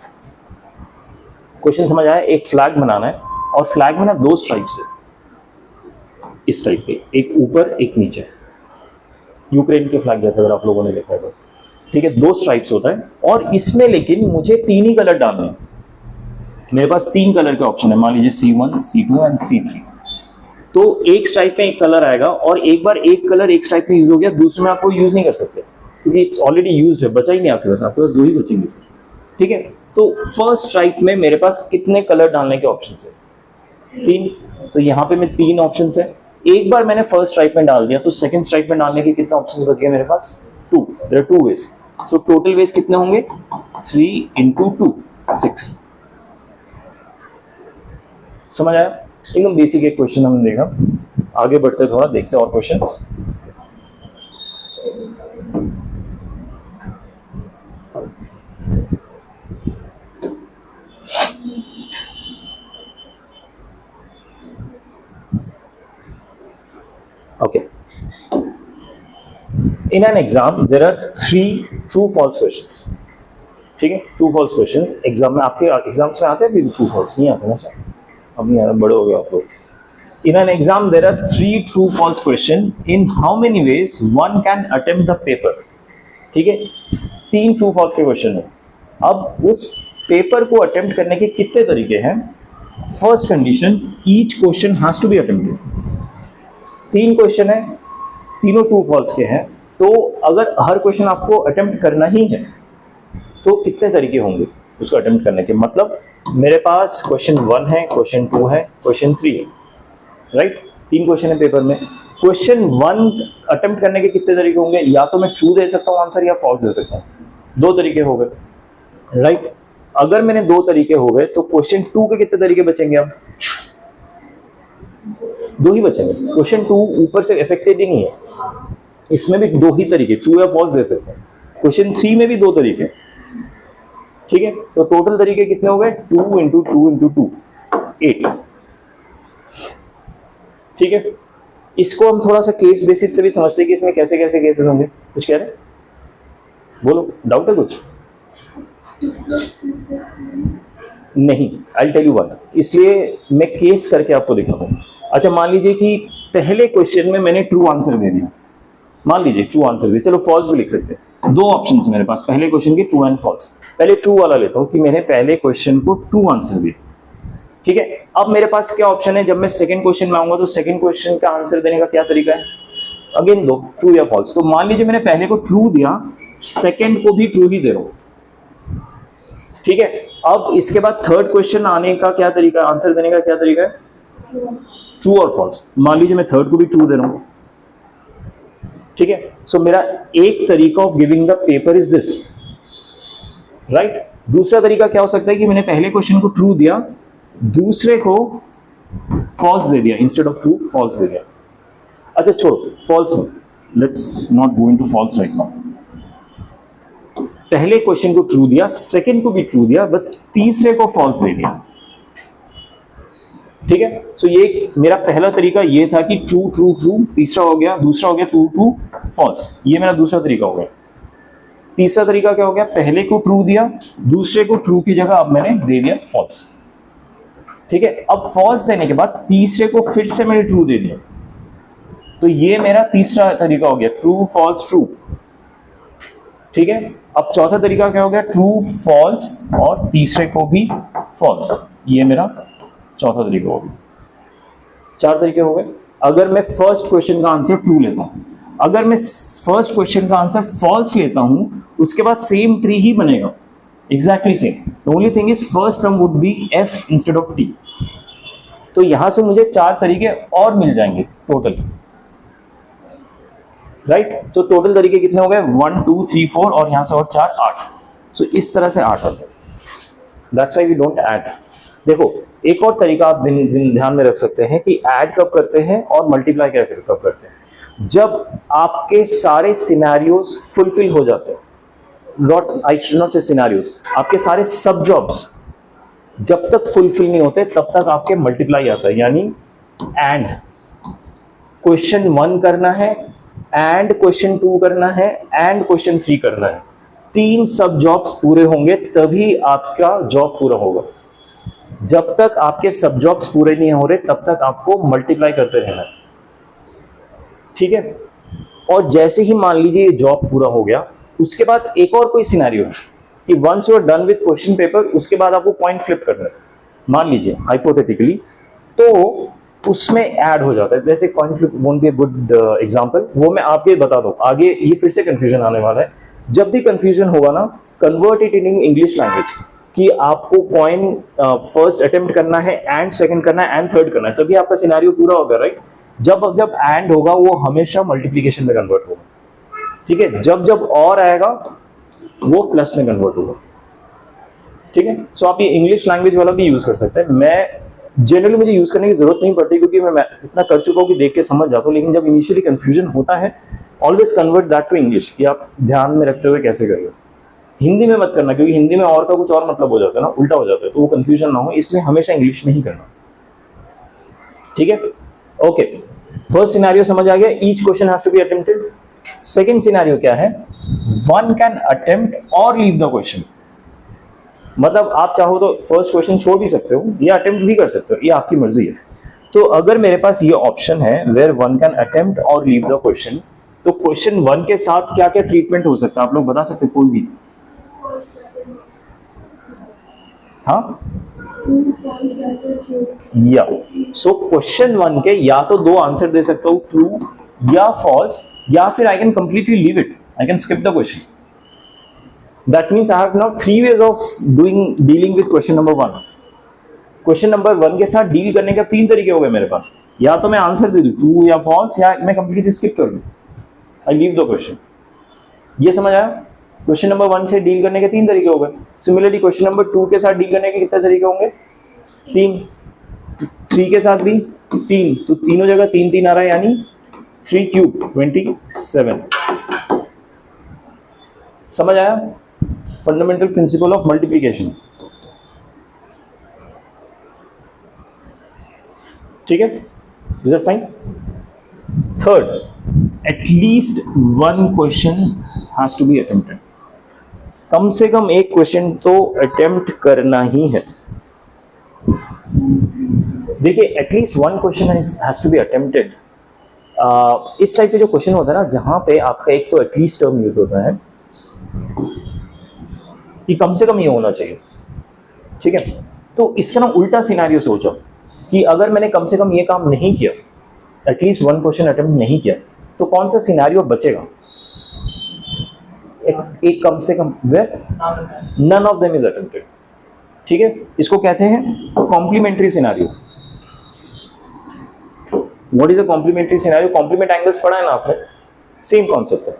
Question समझ आया, एक flag बनाना है और flag में ना 2 stripes है इस टाइप के, एक ऊपर एक नीचे, यूक्रेन के फ्लैग जैसे अगर आप लोगों ने देखा है तो। ठीक है, 2 स्ट्राइप्स होता है और इसमें लेकिन मुझे 3 ही कलर डालने हैं। मेरे पास 3 कलर के ऑप्शन है, मान लीजिए C1, C2 एंड C3। तो एक स्ट्राइप में एक कलर आएगा और एक बार एक कलर एक स्ट्राइप में यूज हो गया, दूसरे में आपको यूज नहीं कर सकते क्योंकि इट्स ऑलरेडी यूज्ड है, बचा ही नहीं आपके पास 2 ही बचेंगे। ठीक है, तो फर्स्ट स्ट्राइप में मेरे पास कितने कलर डालने के ऑप्शन है? 3। तो यहाँ पे मैं 3 ऑप्शन है। एक बार मैंने फर्स्ट स्ट्राइप में डाल दिया तो सेकंड स्ट्राइप में डालने के कितने ऑप्शन बच गए मेरे पास? 2। There are 2 ways. So total ways कितने होंगे? 3 × 2 6। समझ आया? एकदम बेसिक एक क्वेश्चन हमने देखा। आगे बढ़ते थोड़ा, देखते हैं और questions. Okay, in an exam there are 3 true false questions. ठीक है, ट्रू फॉल्स क्वेश्चन एग्जाम में, आपके एग्जाम्स में आते हैं? ट्रू फॉल्स नहीं आते ना सर, अब नहीं आ रहा, बड़े हो गए आप लोग। In an exam there are 3 true false question. In how many ways one can attempt the paper? ठीक है, 3 true false के क्वेश्चन है। अब उस पेपर को अटेम्प्ट करने के कितने तरीके हैं? First condition, each question has to be attempted. 3 question है, तीनों ट्रू फॉल्स के हैं, तो अगर हर क्वेश्चन आपको अटेम्प्ट करना ही है तो कितने तरीके होंगे उसको अटेम्प्ट करने के? मतलब मेरे पास क्वेश्चन 1 है, क्वेश्चन 2 है, क्वेश्चन 3 है, राइट? 3 क्वेश्चन है पेपर में। क्वेश्चन 1 अटेम्प्ट करने के कितने तरीके होंगे? या तो मैं ट्रू दे सकता हूँ आंसर या फॉल्स दे सकता हूँ। 2 तरीके हो गए, राइट? अगर मैंने 2 तरीके हो गए तो क्वेश्चन 2 के कितने तरीके बचेंगे? अब 2 ही बचेंगे। क्वेश्चन 2 ऊपर से अफेक्टेड ही नहीं है, इसमें भी 2 ही तरीके, ट्रू या फॉल्स दे सकते हैं। क्वेश्चन 3 में भी 2 तरीके। ठीक है, तो टोटल तरीके कितने हो गए? 2 × 2 × 2 8। ठीक है, इसको हम थोड़ा सा केस बेसिस से भी समझते हैं कि इसमें कैसे कैसे केसेस होंगे। कुछ कह रहे हैं? बोलो, डाउट है कुछ? नहीं, आई टेल यू व्हाई। इसलिए मैं केस करके आपको दिखाऊंगा। अच्छा, मान लीजिए कि पहले क्वेश्चन में मैंने ट्रू आंसर दे दिया, मान लीजिए ट्रू आंसर दे, चलो फॉल्स भी लिख सकते हैं। 2 ऑप्शन मेरे पास पहले क्वेश्चन के, ट्रू एंड फॉल्स। पहले ट्रू वाला लेता हूं कि मैंने पहले क्वेश्चन को ट्रू आंसर दिया। ठीक है, अब मेरे पास क्या ऑप्शन है? जब मैं सेकंड क्वेश्चन में आऊंगा तो सेकंड क्वेश्चन का आंसर देने का क्या तरीका है? अगेन 2, ट्रू या फॉल्स। तो मान लीजिए मैंने पहले को ट्रू दिया, सेकंड को भी ट्रू ही दे रहा हूं। ठीक है, अब इसके बाद थर्ड क्वेश्चन आने का क्या तरीका, आंसर देने का क्या तरीका है? ट्रू और फॉल्स। मान लीजिए मैं थर्ड को भी ट्रू दे रहा हूं। ठीक है, सो मेरा एक तरीका of giving the paper is this, right? दूसरा तरीका क्या हो सकता है कि मैंने पहले क्वेश्चन को ट्रू दिया, दूसरे को फॉल्स दे दिया, इंस्टेड ऑफ ट्रू फॉल्स दे दिया। अच्छा छोड़ो फॉल्स में, let's not go into false right now. पहले क्वेश्चन को ट्रू दिया, सेकंड को भी ट्रू दिया, बट तीसरे को फॉल्स दे दिया। ठीक है, सो ये मेरा पहला तरीका ये था कि ट्रू ट्रू ट्रू, तीसरा हो गया, दूसरा हो गया ट्रू ट्रू फॉल्स। ये मेरा दूसरा तरीका हो गया। तीसरा तरीका क्या हो गया? पहले को ट्रू दिया, दूसरे को ट्रू की जगह अब मैंने दे दिया फॉल्स। ठीक है, अब फॉल्स देने के बाद तीसरे को फिर से मैंने ट्रू दे दिया, तो ये मेरा तीसरा तरीका हो गया, ट्रू फॉल्स ट्रू। ठीक है, अब चौथा तरीका क्या हो गया? ट्रू फॉल्स और तीसरे को भी फॉल्स। ये मेरा चौथा तरीका हो गया। 4 तरीके हो गए। अगर मैं फर्स्ट क्वेश्चन का आंसर ट्रू लेता हूं, अगर मैं फर्स्ट क्वेश्चन का आंसर फॉल्स लेता हूं, उसके बाद सेम ट्री ही बनेगा, exactly same. The only thing is first term would be f instead of t। तो तो यहां से मुझे 4 तरीके और मिल जाएंगे टोटल, राइट। तो टोटल तरीके कितने हो गए? 1 2 3 4 और यहां से और 4 8। सो इस तरह से 8 आते हैं। That's why we don't add. देखो एक और तरीका आप ध्यान में रख सकते हैं कि ऐड कब करते हैं और मल्टीप्लाई कब करते हैं। जब आपके सारे सिनेरियोज फुलफिल हो जाते हैं, नॉट से सिनेरियोज, आपके सारे सब जॉब्स जब तक फुलफिल नहीं होते तब तक आपके मल्टीप्लाई आता है। यानी एंड क्वेश्चन 1 करना है, एंड क्वेश्चन 2 करना है, एंड क्वेश्चन 3 करना है। 3 सब जॉब्स पूरे होंगे तभी आपका जॉब पूरा होगा। जब तक आपके सब जॉब्स पूरे नहीं हो रहे तब तक आपको मल्टीप्लाई करते रहना है, ठीक है। और जैसे ही मान लीजिए ये जॉब पूरा हो गया, उसके बाद एक और कोई सिनेरियो है कि once you are done with question paper, उसके बाद आपको पॉइंट फ्लिप करना है, मान लीजिए हाइपोथेटिकली, तो उसमें ऐड हो जाता है। जैसे coin flip won't be a good example, वो मैं आपके बता दूं, आगे ये फिर से कंफ्यूजन आने वाला है। जब भी कंफ्यूजन होगा ना, convert it in English language कि आपको कॉइन फर्स्ट अटेम्प्ट करना है, एंड सेकंड करना है, एंड थर्ड करना है, तभी आपका सिनेरियो पूरा होगा, राइट। जब एंड होगा वो हमेशा मल्टीप्लिकेशन में कन्वर्ट होगा, ठीक है। जब और आएगा वो प्लस में कन्वर्ट होगा, ठीक है। सो आप ये इंग्लिश लैंग्वेज वाला भी यूज कर सकते हैं। मैं जनरली मुझे यूज करने की जरूरत नहीं पड़ती क्योंकि मैं इतना कर चुका हूँ कि देख के समझ जाता हूँ, लेकिन जब इनिशियली कंफ्यूजन होता है always convert that to English, कि आप ध्यान में रखते हुए कैसे करेंगे। हिंदी में मत करना क्योंकि हिंदी में और का कुछ और मतलब हो जाता है ना, उल्टा हो जाता है, तो वो कंफ्यूजन ना हो, इसलिए हमेशा इंग्लिश में ही करना, ठीक है। ओके, फर्स्ट सिनेरियो समझ आ गया, each question has to be attempted. Second scenario क्या है? One can attempt or leave the question. मतलब आप चाहो तो फर्स्ट क्वेश्चन छोड़ भी सकते हो या अटेम्प्ट भी कर सकते हो, ये आपकी मर्जी है। तो अगर मेरे पास ये ऑप्शन है where one can attempt or leave the question, तो क्वेश्चन 1 के साथ क्या क्या ट्रीटमेंट हो सकता है आप लोग बता सकते हैं? कोई भी? हाँ, या सो क्वेश्चन 1 के या तो 2 आंसर दे सकता हूं, ट्रू या फॉल्स, या फिर I can completely leave it, I can skip the question. That means I have now 3 ways of dealing with question number 1। Question number 1 के साथ डील करने के 3 तरीके हो गए मेरे पास। या तो मैं आंसर दे दूं ट्रू या फॉल्स, या मैं कंप्लीटली स्किप कर दूं, आई लीव द क्वेश्चन। ये समझ आया? क्वेश्चन नंबर 1 से डील करने के 3 तरीके हो गए। सिमिलरली क्वेश्चन नंबर 2 के साथ डील करने के कितने तरीके होंगे? 3। 3 के साथ भी 3, तो तीनों जगह 3 3 आ रहा है, यानी 3 क्यूब 27। समझ आया? फंडामेंटल प्रिंसिपल ऑफ मल्टीप्लिकेशन, ठीक है। Is it fine? Third, at least 1 question has to be attempted. कम से कम एक क्वेश्चन तो अटेम्प्ट करना ही है। देखिए, at least 1 question has to be attempted. इस टाइप के जो क्वेश्चन होता है ना, जहां पे आपका एक तो एटलीस्ट टर्म यूज होता है कि कम से कम ये होना चाहिए, ठीक है। तो इसका ना उल्टा सिनेरियो सोचो कि अगर मैंने कम से कम ये काम नहीं किया, एटलीस्ट 1 क्वेश्चन अटेम्प्ट नहीं किया, तो कौन सा सिनेरियो बचेगा? एक कम से कम where none of them is attempted, ठीक है। इसको कहते हैं complementary scenario. What is a complementary scenario? Complement angles पढ़ा है ना आपने, सेम कॉन्सेप्ट है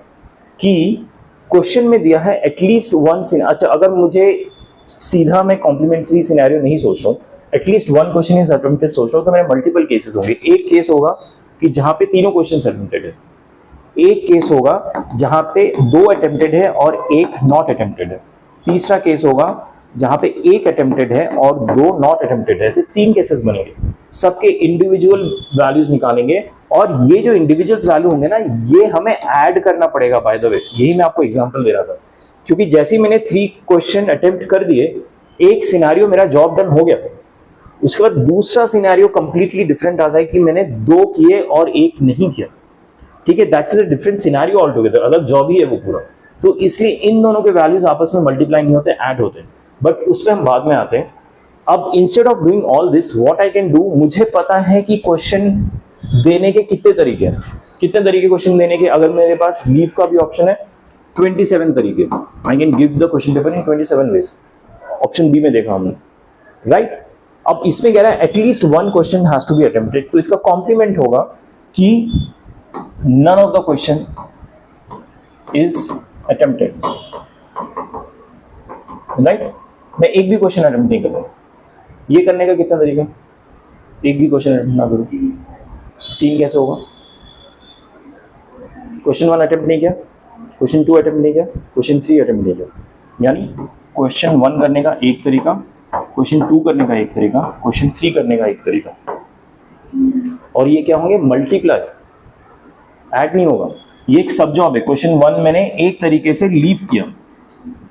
कि क्वेश्चन में दिया है एटलीस्ट 1 सिनेरियो। अच्छा, अगर मुझे सीधा मैं कॉम्प्लीमेंट्री सिनेरियो नहीं सोच रहा हूँ, एटलीस्ट 1 क्वेश्चन इज अटेम्प्टेड सोच रहा हूँ, तो मेरे मल्टीपल केसेस होंगे। एक केस होगा कि जहां पे तीनों क्वेश्चन अटेम्प्टेड है, एक केस होगा जहां पे 2 अटेम्प्टेड है और 1 नॉट अटेम्प्टेड है, तीसरा केस होगा जहां पे 1 अटेम्प्टेड है और 2 नॉट अटेम्प्टेड है। ऐसे 3 केसेस बनेंगे, सबके इंडिविजुअल वैल्यूज निकालेंगे, और ये जो इंडिविजुअल वैल्यू होंगे ना, ये हमें ऐड करना पड़ेगा। बाय द वे, यही मैं आपको एग्जांपल दे रहा था, क्योंकि जैसे ही मैंने 3 क्वेश्चन अटेम्प्ट कर दिए, एक सिनेरियो मेरा जॉब डन हो गया, उसके बाद दूसरा सिनेरियो कंप्लीटली डिफरेंट आता है कि मैंने 2 किए और 1 नहीं किया, ठीक है। That's a different scenario all together, अलग जॉब ही है वो पूरा। तो इसलिए इन दोनों के वैल्यूज आपस में मल्टीप्लाई नहीं होते, ऐड होते हैं, बट उस पर हम बाद में आते हैं। अब instead of doing all this, what I can do, मुझे पता है कि क्वेश्चन देने के कितने तरीके हैं, कितने तरीके क्वेश्चन देने के। अगर मेरे पास लीव का भी ऑप्शन है, 27 तरीके, I can give the question paper in 27 ways. Option B में देखा हमने, राइट। अब इसमें कह रहा है at least one question has to be attempted, तो इसका कॉम्प्लीमेंट होगा कि none of the question is attempted, right. मैं एक भी क्वेश्चन अटेम्प्ट नहीं करूंगा। ये करने का कितना तरीका, एक भी क्वेश्चन अटेम्प्ट ना करूं, 3 कैसे होगा? क्वेश्चन 1 अटेम्प्ट नहीं किया, क्वेश्चन 2 अटेम्प्ट नहीं किया, क्वेश्चन 3 अटेम्प्ट नहीं किया, यानी क्वेश्चन 1 करने का एक तरीका, क्वेश्चन 2 करने का एक तरीका, क्वेश्चन 3 करने का एक तरीका, और ये क्या होंगे? मल्टीप्लाई, ऐड नहीं होगा। ये एक सब जॉब है। क्वेश्चन 1 मैंने एक तरीके से लीव किया,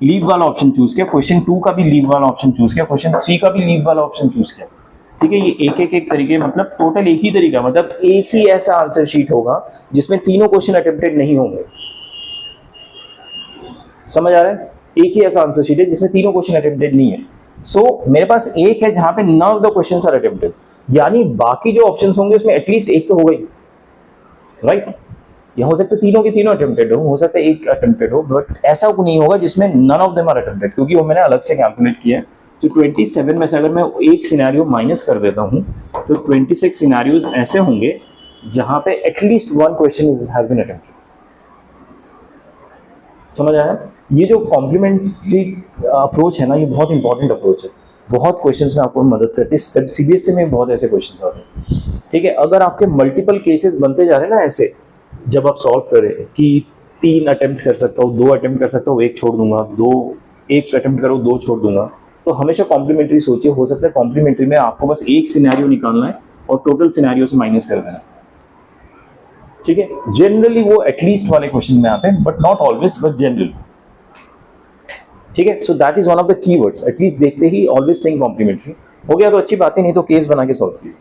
लीव वाला ऑप्शन चूज किया, क्वेश्चन 2 का भी लीव वाला ऑप्शन चूज किया, क्वेश्चन 3 का भी लीव वाला ऑप्शन चूज किया, ठीक है। ये एक तरीके, मतलब टोटल एक ही तरीका, मतलब एक ही ऐसा आंसर शीट होगा जिसमें तीनों क्वेश्चन अटेम्प्टेड नहीं होंगे। समझ आ रहा है? एक ही ऐसा आंसर शीट है जिसमें तीनों क्वेश्चन अटेम्प्टेड नहीं है। सो मेरे पास एक है जहां पे none of the questions are attempted, यानी बाकी जो ऑप्शंस होंगे उसमें एटलीस्ट एक तो होगा ही, राइट। ये हो सकता है तीनों के तीनों अटेम्प्टेड हो सकता है एक अटेम्प्टेड हो, बट ऐसा नहीं होगा जिसमें none of them are attempted, क्योंकि वो मैंने अलग से कैलकुलेट किया है। तो 27 में से अगर मैं एक सिनेरियो माइनस कर देता हूं तो 26 सिनेरियोज ऐसे होंगे जहां पे at least one question has been attempted. समझ आया? ये जो कॉम्प्लीमेंट्री अप्रोच है ना, ये बहुत इंपॉर्टेंट अप्रोच है, बहुत क्वेश्चंस में आपको मदद करती है। सीबीएसई में बहुत ऐसे क्वेश्चंस आते हैं, ठीक है। अगर आपके मल्टीपल केसेस बनते जा रहे हैं ना ऐसे, जब आप सॉल्व करें कि 3 अटेम्प्ट कर सकता हूँ, 2 अटेम्प्ट कर सकता हूँ, 1 छोड़ दूंगा, 1 अटेम्प्ट करो, 2 छोड़ दूंगा, तो हमेशा कॉम्प्लीमेंट्री सोचिए। हो सकता है कॉम्प्लीमेंट्री में आपको बस एक सिनेरियो निकालना है और टोटल सिनेरियो से माइनस कर देना, ठीक है। जनरली वो एटलीस्ट वाले क्वेश्चन में आते हैं, but not always, but generally, ठीक है। सो that is one of the keywords, at least देखते ही ऑलवेज थिंक कॉम्प्लीमेंट्री। हो गया तो अच्छी बात है, नहीं तो केस बना के सॉल्व कीजिए,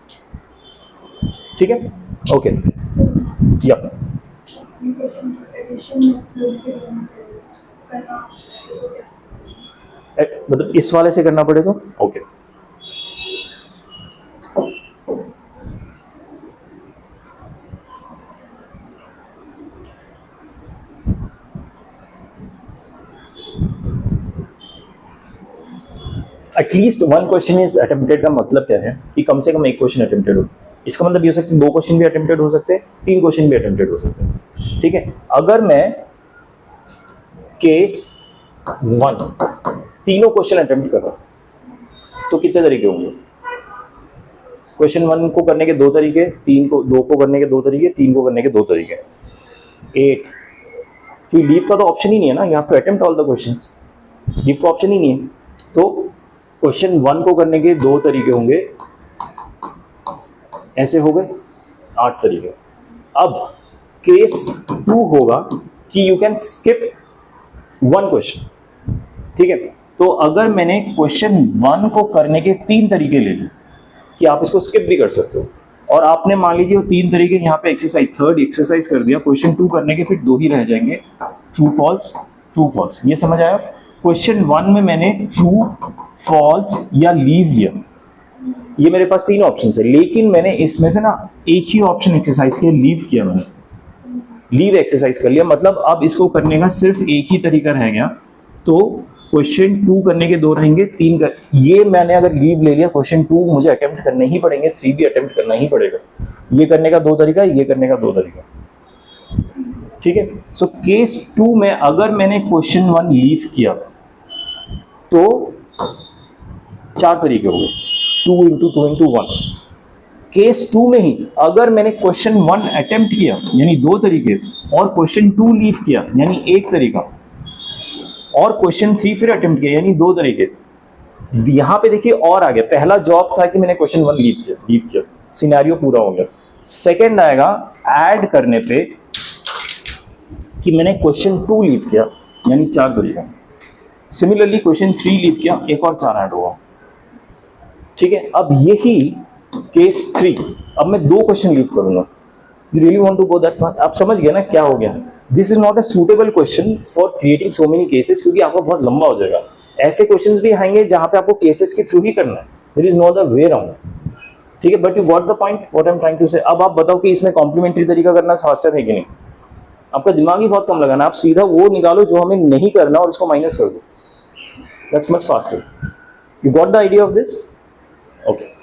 ठीक है। ओके, या मतलब इस वाले से करना पड़ेगा, okay. At least one question is attempted का मतलब क्या है कि कम से कम एक क्वेश्चन अटेम्प्टेड हो। इसका मतलब ये हो सकता है 2 क्वेश्चन भी अटेम्प्टेड हो सकते हैं, 3 क्वेश्चन भी अटेम्प्टेड हो सकते हैं, ठीक है। अगर मैं केस 1 तीनों क्वेश्चन अटेम्प्ट कर रहा हूं तो कितने तरीके होंगे? क्वेश्चन 1 को करने के 2 तरीके, 2 को करने के 2 तरीके, 3 को करने के 2 तरीके, 8। तो लीव का तो ऑप्शन ही नहीं है ना, यहाँ पे attempt all the questions, leave का ऑप्शन ही नहीं है। तो क्वेश्चन 1 को करने के 2 तरीके होंगे, ऐसे हो गए 8 तरीके। अब केस 2 होगा कि यू कैन स्किप 1 क्वेश्चन, ठीक है। तो अगर मैंने क्वेश्चन 1 को करने के 3 तरीके ले लिए कि आप इसको स्किप भी कर सकते हो, और आपने मान लीजिए वो 3 तरीके यहाँ पे एक्सरसाइज, 3rd एक्सरसाइज कर दिया, क्वेश्चन 2 करने के फिर 2 ही रह जाएंगे, ट्रू फॉल्स। ये समझ आया? क्वेश्चन 1 में मैंने ट्रू, फॉल्स या लीव लिया, ये मेरे पास 3 ऑप्शन है, लेकिन मैंने इसमें से ना एक ही ऑप्शन एक्सरसाइज किया, लीव किया, मैंने लीव एक्सरसाइज कर लिया। मतलब अब इसको करने का सिर्फ एक ही तरीका रह गया। तो क्वेश्चन 2 करने के 2 रहेंगे, 3 कर, ये मैंने अगर लीव ले लिया, क्वेश्चन 2 मुझे अटेम्प्ट करने ही पड़ेंगे, 3 भी अटेम्प्ट करना ही पड़ेगा। ये करने का 2 तरीका, ये करने का 2 तरीका, ठीक है। सो केस 2 में अगर मैंने क्वेश्चन 1 लीव किया तो 4 तरीके हो गए, 2 into 2 into 1। केस 2 में ही अगर मैंने क्वेश्चन 1 अटेम्प्ट किया यानी 2 तरीके, और क्वेश्चन 2 लीव किया यानी 1 तरीका, और क्वेश्चन 3 फिर अटेम्प्ट किया यानी 2 तरीके, यहां पे देखिए और आ गया। पहला जॉब था कि मैंने क्वेश्चन 1 लीव किया, सिनेरियो पूरा हो गया। सेकंड आएगा ऐड करने पे कि मैंने क्वेश्चन 2 लीव किया यानी 4 तरीका, सिमिलरली क्वेश्चन 3 लीव किया, एक और 4 ऐड हुआ, ठीक है। अब यही केस 3, अब मैं 2 क्वेश्चन लीव करूंगा। You really want to go that path? आप समझ गए ना क्या हो गया? This is not a suitable question for creating so many cases, क्योंकि आपका बहुत लंबा हो जाएगा। ऐसे क्वेश्चंस भी आएंगे जहां पे आपको केसेस के थ्रू ही करना है, there is no other way around, ठीक है। But you got the point what I'm trying to say। अब आप बताओ कि इसमें कॉम्प्लीमेंट्री तरीका करना फास्टर है कि नहीं? आपका दिमाग ही बहुत कम लगाना, आप सीधा वो निकालो जो हमें नहीं करना और उसको माइनस कर दो, that's much faster। You got the idea of this? Okay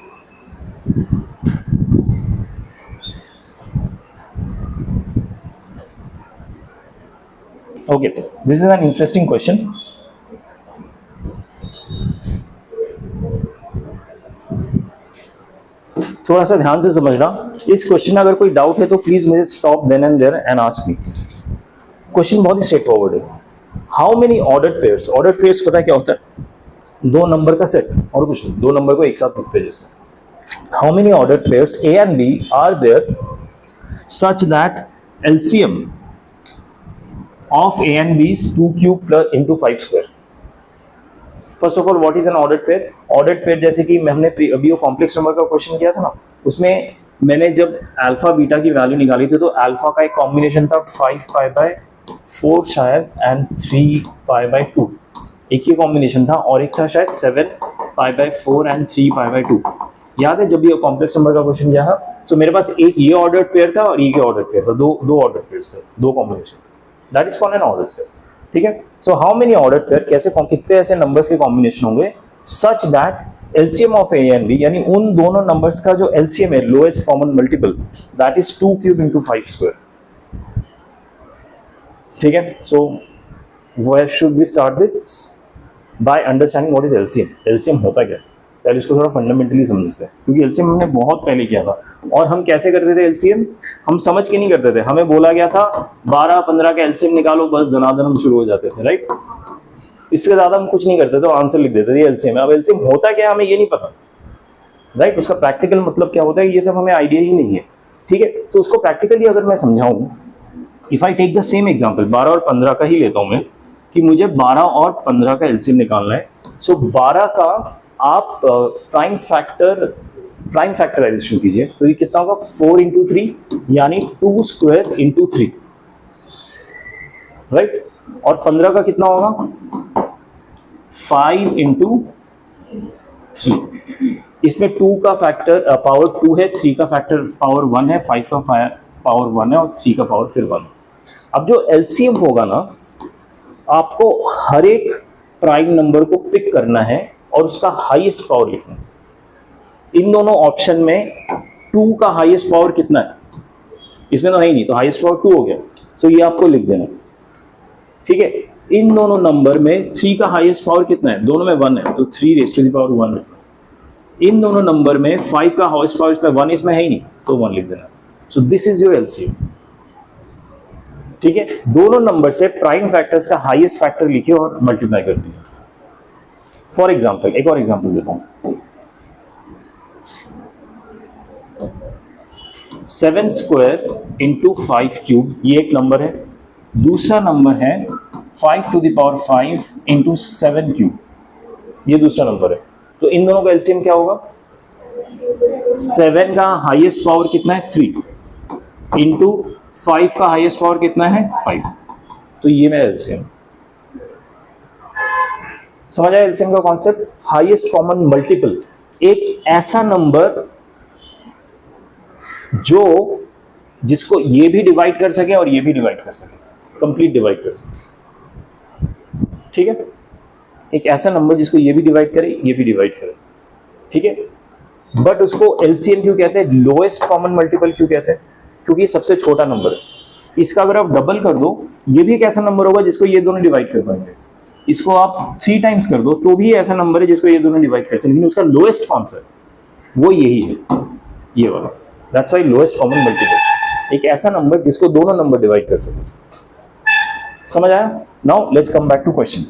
okay, this is an interesting question. थोड़ा सा ध्यान से समझना. इस क्वेश्चन में अगर कोई डाउट है तो प्लीज मुझे stop then and there and ask me. Question बहुत ही स्ट्रेट फॉरवर्ड है. How many ordered pairs, ordered pairs पता है क्या होता है? दो नंबर का सेट और कुछ नहीं, दो नंबर को एक साथ लिखते हैं जिसमें. How many ordered pairs A and B are there such that LCM of A and B is 2 cube plus into 5 square. First of all what is an ordered pair? Ordered pair जैसे कि हमने अभी वो complex number का question किया था ना, उसमें मैंने जब अल्फा बीटा की वैल्यू निकाली थी तो अल्फा का एक कॉम्बिनेशन था 5 पाई बाय 4 शायद एंड 3 पाई बाय 2. एक ही कॉम्बिनेशन था. और एक था शायद 7 pi by 4 and 3 pi by 2. याद है जब ये कॉम्प्लेक्स नंबर का क्वेश्चन किया था? तो मेरे पास एक ये ऑर्डर्ड पेयर था और ये ऑर्डर्ड पेयर था. दो ऑर्डर्ड पेयर्स थे, दो combination. That is called an ordered pair. ठीक है. So how many ordered pair, कैसे कितने ऐसे नंबर्स के कॉम्बिनेशन होंगे such that LCM of A and B, यानी उन दोनों नंबर्स का जो एलसीएम है, lowest common multiple, that is 2 cube into 5 square. ठीक है. So where should we start this? By understanding what is LCM. LCM होता क्या है पहले इसको थोड़ा फंडामेंटली समझते हैं, क्योंकि एलसीएम हमने बहुत पहले किया था. और हम कैसे करते थे एलसीएम? हम समझ के नहीं करते थे. हमें बोला गया था 12 15 का एलसीएम निकालो, बस धनाधन हम शुरू हो जाते थे. राइट. इससे ज्यादा हम कुछ नहीं करते थे, आंसर लिख देते थे एलसीएम. अब एलसीएम होता क्या हमें ये नहीं पता. राइट. उसका प्रैक्टिकल मतलब क्या होता है ये सब हमें आइडिया ही नहीं है. ठीक है. तो उसको प्रैक्टिकली अगर मैं समझाऊं, if I take the same example, 12 और 15 का ही लेता हूं मैं, कि मुझे 12 और 15 का एलसीएम निकालना है. सो 12 का आप प्राइम फैक्टराइजेशन कीजिए तो ये कितना होगा? 4 इंटू 3 यानी 2 स्क्वायर इंटू 3. राइट. और 15 का कितना होगा? 5 इंटू 3. इसमें 2 का फैक्टर पावर 2 है, 3 का फैक्टर पावर 1 है, 5 का पावर 1 है और 3 का पावर फिर 1. अब जो एलसीएम होगा ना, आपको हर एक प्राइम नंबर को पिक करना है और उसका हाईएस्ट पावर लिखना है. इन दोनों ऑप्शन में 2 का हाईएस्ट पावर कितना है? इसमें तो है ही नहीं, तो हाईएस्ट पावर 2 हो गया. सो ये आपको लिख देना. ठीक है. इन दोनों नंबर में 3 का हाईएस्ट पावर कितना है? दोनों में 1 है, तो 3 रेज़ टू द पावर 1 लिखना. इन दोनों नंबर में 5 का हाईएस्ट पावर इसमें 1, इसमें है ही नहीं, तो 1 लिख देना. So this is your LCM. ठीक है. दोनों नंबर से प्राइम फैक्टर्स का हाईएस्ट फैक्टर लिखिए और मल्टीप्लाई कर दीजिए. फॉर एग्जाम्पल, एक और एग्जाम्पल देता हूं. 7 स्क्वायर इंटू 5 क्यूब, ये एक नंबर है. दूसरा नंबर है 5 to the power 5 into 7 cube, ये दूसरा नंबर है. तो इन दोनों का एलसीएम क्या होगा? 7 का हाईएस्ट पावर कितना है? 3 इंटू 5 का हाईएस्ट पावर कितना है? 5. तो ये मेरा एलसीएम. समझ आया एलसीएम का कॉन्सेप्ट? हाईएस्ट कॉमन मल्टीपल, एक ऐसा नंबर जो जिसको ये भी डिवाइड कर सके और ये भी डिवाइड कर सके, कंप्लीट डिवाइड कर सके. ठीक है. एक ऐसा नंबर जिसको ये भी डिवाइड करे, ये भी डिवाइड करे. ठीक है. बट उसको एलसीएम क्यों कहते हैं? लोएस्ट कॉमन मल्टीपल क्यों कहते हैं? क्योंकि सबसे छोटा नंबर है. इसका अगर आप डबल कर दो, ये भी एक ऐसा नंबर होगा जिसको ये दोनों डिवाइड कर पाएंगे. इसको आप 3 टाइम्स कर दो तो भी ऐसा नंबर है जिसको ये दोनों डिवाइड कर सकते, लेकिन उसका लोएस्ट कौन सा है? वो यही है, ये वाला. That's why lowest common multiple, एक ऐसा नंबर जिसको दोनों नंबर डिवाइड कर सके. समझ आया? Now let's come back to question.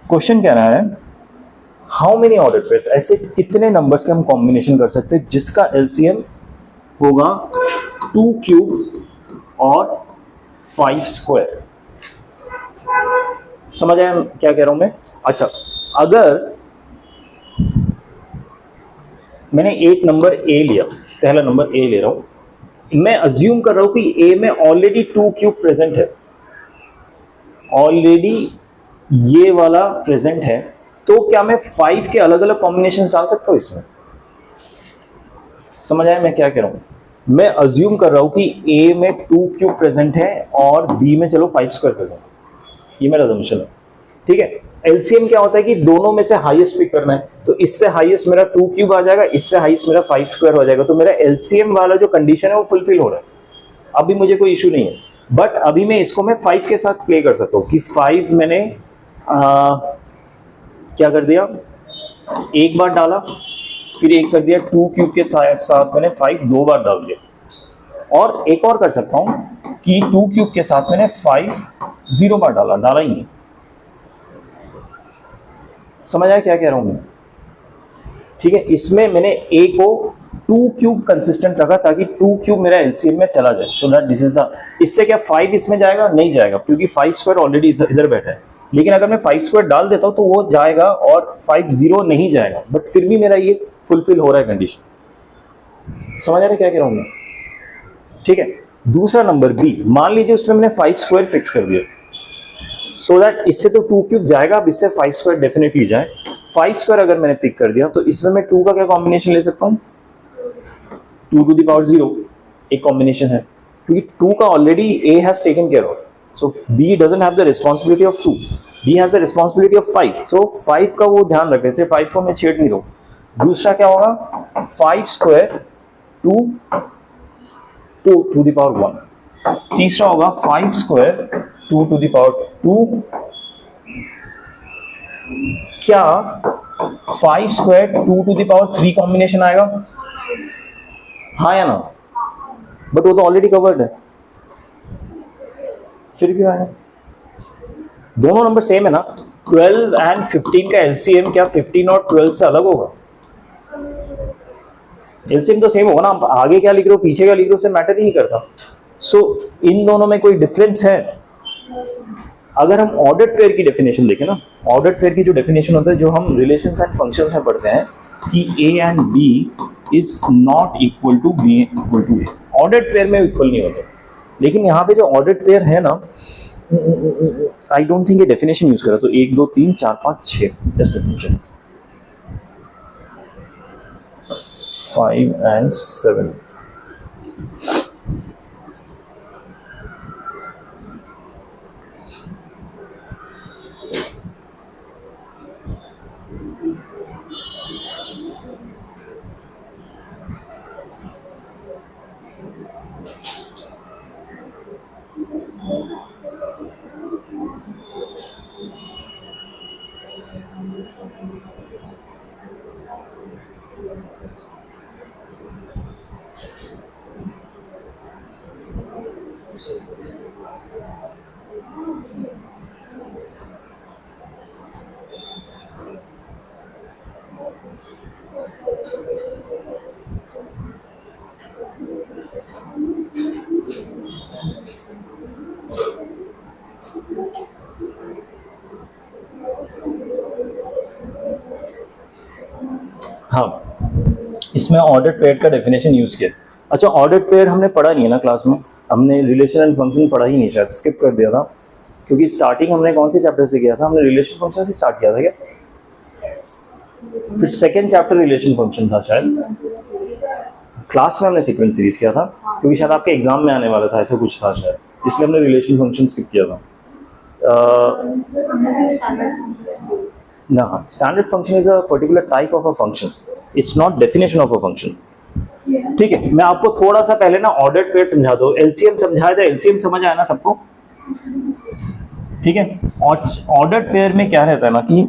Question कह रहा है हाउ मेनी ऑर्डर्ड पेयर्स, ऐसे कितने नंबर्स के हम कॉम्बिनेशन कर सकते हैं जिसका एलसीएम होगा 2 क्यूब और 5 स्क्वायर. समझ आया क्या कह रहा हूं मैं? अच्छा, अगर मैंने एक नंबर ए लिया, पहला नंबर ए ले रहा हूं, मैं अज्यूम कर रहा हूं कि ए में ऑलरेडी 2 क्यूब प्रेजेंट है, ऑलरेडी ये वाला प्रेजेंट है, तो क्या मैं 5 के अलग अलग कॉम्बिनेशंस डाल सकता हूं इसमें? समझ आया मैं क्या कह रहा हूं? मैं अज्यूम कर रहा हूं कि ए में 2 क्यूब प्रेजेंट है और बी में चलो 5 स्क्वायर प्रेजेंट है. ये मेरा अजम्पशन है. ठीक है. एलसीएम क्या होता है कि दोनों में से हाईएस्ट पिक करना है, तो इससे हाईएस्ट मेरा 2 क्यूब आ जाएगा, इससे हाईएस्ट मेरा 5 स्क्वायर हो जाएगा, तो मेरा एलसीएम वाला जो कंडीशन है वो फुलफिल हो रहा है, अभी मुझे कोई इशू नहीं है। बट अभी मैं इसको मैं 5 के साथ प्ले कर सकता हूँ कि 5 मैंने क्या कर दिया, एक बार डाला, फिर एक कर दिया, 2 क्यूब के साथ मैंने 5 दो बार डाल दिया, और एक और कर सकता हूँ कि 2 क्यूब के साथ मैंने 5 0 बार डाला ही नहीं। समझ आया क्या कह रहा हूं मैं? ठीक है, इसमें मैंने a को 2 क्यूब कंसिस्टेंट रखा ताकि 2 क्यूब मेरा एलसीएम में चला जाए, so that this is the, इससे क्या 5 इसमें जाएगा, नहीं जाएगा, क्योंकि 5 स्क्वायर ऑलरेडी इधर बैठा है। लेकिन अगर मैं 5 स्क्वायर डाल देता हूं तो वो जाएगा और 5 0 नहीं जाएगा, बट फिर भी मेरा ये फुलफिल हो रहा है कंडीशन। समझ आ रहा है क्या कह रहा हूं मैं? ठीक है, दूसरा नंबर बी, मान लीजिए उसमें मैंने 5 स्क्वायर फिक्स कर दिया, सो दैट इससे तो 2 क्यूब जाएगा, अब इससे 5 स्क्वायर डेफिनेटली जाए। 5 स्क्वायर अगर मैंने पिक कर दिया तो इसमें मैं 2 का क्या कॉम्बिनेशन ले सकता हूँ, 2 टू द पावर 0 एक कॉम्बिनेशन है, क्योंकि 2 का already a has taken care of, so b doesn't have the responsibility of 2, b has the responsibility of 5, सो 5 का वो ध्यान रखें, से 5 को मैं छेड़ नहीं रहा हूं। दूसरा क्या होगा, 5 स्क्वायर 2 टू द पावर 1, तीसरा होगा 5 स्क्वायर 2 टू द पावर 2, क्या 5 square 2 to the power 3 combination आएगा, हाँ या ना? बट वो तो ऑलरेडी कवर्ड है, फिर क्यों आया? दोनों नंबर सेम है ना, 12 एंड 15 का एलसीएम क्या 15 और 12 से अलग होगा? एलसीएम तो सेम होगा ना, आप आगे क्या लिख रहे हो पीछे क्या लिख रहे हो उससे मैटर ही नहीं करता। सो इन दोनों में कोई डिफरेंस है? अगर हम ऑर्डर्ड पेयर की डेफिनेशन देखें ना, ऑर्डर्ड पेयर की जो डेफिनेशन होता है, जो हम रिलेशंस एंड फंक्शंस में पढ़ते हैं कि a and b is not equal to b equal to a, ordered pair में इक्वल नहीं होता। लेकिन यहाँ पे जो ऑर्डर्ड पेयर है ना, आई डोंट थिंक ये डेफिनेशन यूज करा, तो 1 2 3 4 5 6, just let me check, 5 and 7, हाँ, इसमें ऑर्डर्ड पेयर का डेफिनेशन यूज किया। अच्छा, ऑर्डर्ड पेयर हमने पढ़ा नहीं है ना क्लास में, हमने रिलेशन एंड फंक्शन पढ़ा ही नहीं, शायद स्किप कर दिया था, क्योंकि स्टार्टिंग हमने कौन से चैप्टर से किया था, हमने रिलेशन फंक्शन से स्टार्ट किया था क्या, फिर सेकंड चैप्टर रिलेशन फंक्शन था शायद, क्लास में हमने सीक्वेंस सीरीज किया था, क्योंकि शायद आपके एग्जाम में आने वाला था, ऐसा कुछ था शायद, इसलिए हमने रिलेशन फंक्शन स्किप किया था। ना, standard function is a particular type of a function, it's not definition of a function. ठीक है, मैं आपको थोड़ा सा पहले ना ऑर्डर्ड पेयर समझा दो, एलसीएम समझाया था, एलसीएम समझ आया ना सबको? ठीक है, और ऑर्डर्ड पेयर में क्या रहता है ना कि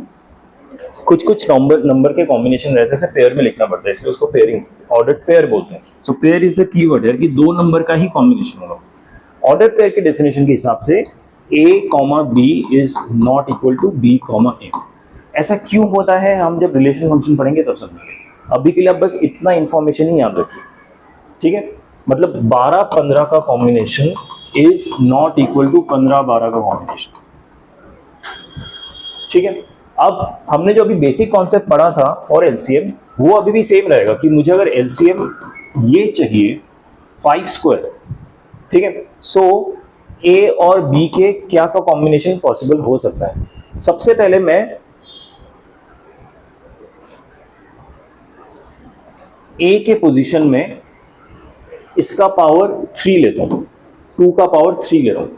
कुछ कुछ नंबर के कॉम्बिनेशन रहते हैं, जैसे पेयर में लिखना पड़ता है, इसलिए उसको पेयरिंग ऑर्डर्ड पेयर बोलते हैं। So pair is the keyword है कि 2 नंबर का ही कॉम्बिनेशन होगा। ऑर्डर्ड पेयर के डेफिनेशन के हिसाब से a, b is not equal to b, a। ऐसा क्यों होता है हम जब रिलेशन फंक्शन पढ़ेंगे तब समझेंगे, अभी के लिए आप बस इतना इंफॉर्मेशन ही याद रखिए। ठीक है, मतलब 12-15 का combination is not equal to 15-12 का कॉम्बिनेशन। ठीक है, अब हमने जो अभी बेसिक कॉन्सेप्ट पढ़ा था फॉर एलसीएम, वो अभी भी सेम रहेगा कि मुझे अगर एलसीएम ये चाहिए 5 स्क्वायर, ठीक है, सो ए और बी के क्या का कॉम्बिनेशन पॉसिबल हो सकता है। सबसे पहले मैं ए के पोजीशन में इसका पावर 3 लेता हूं, 2 का पावर 3 ले रहा हूं।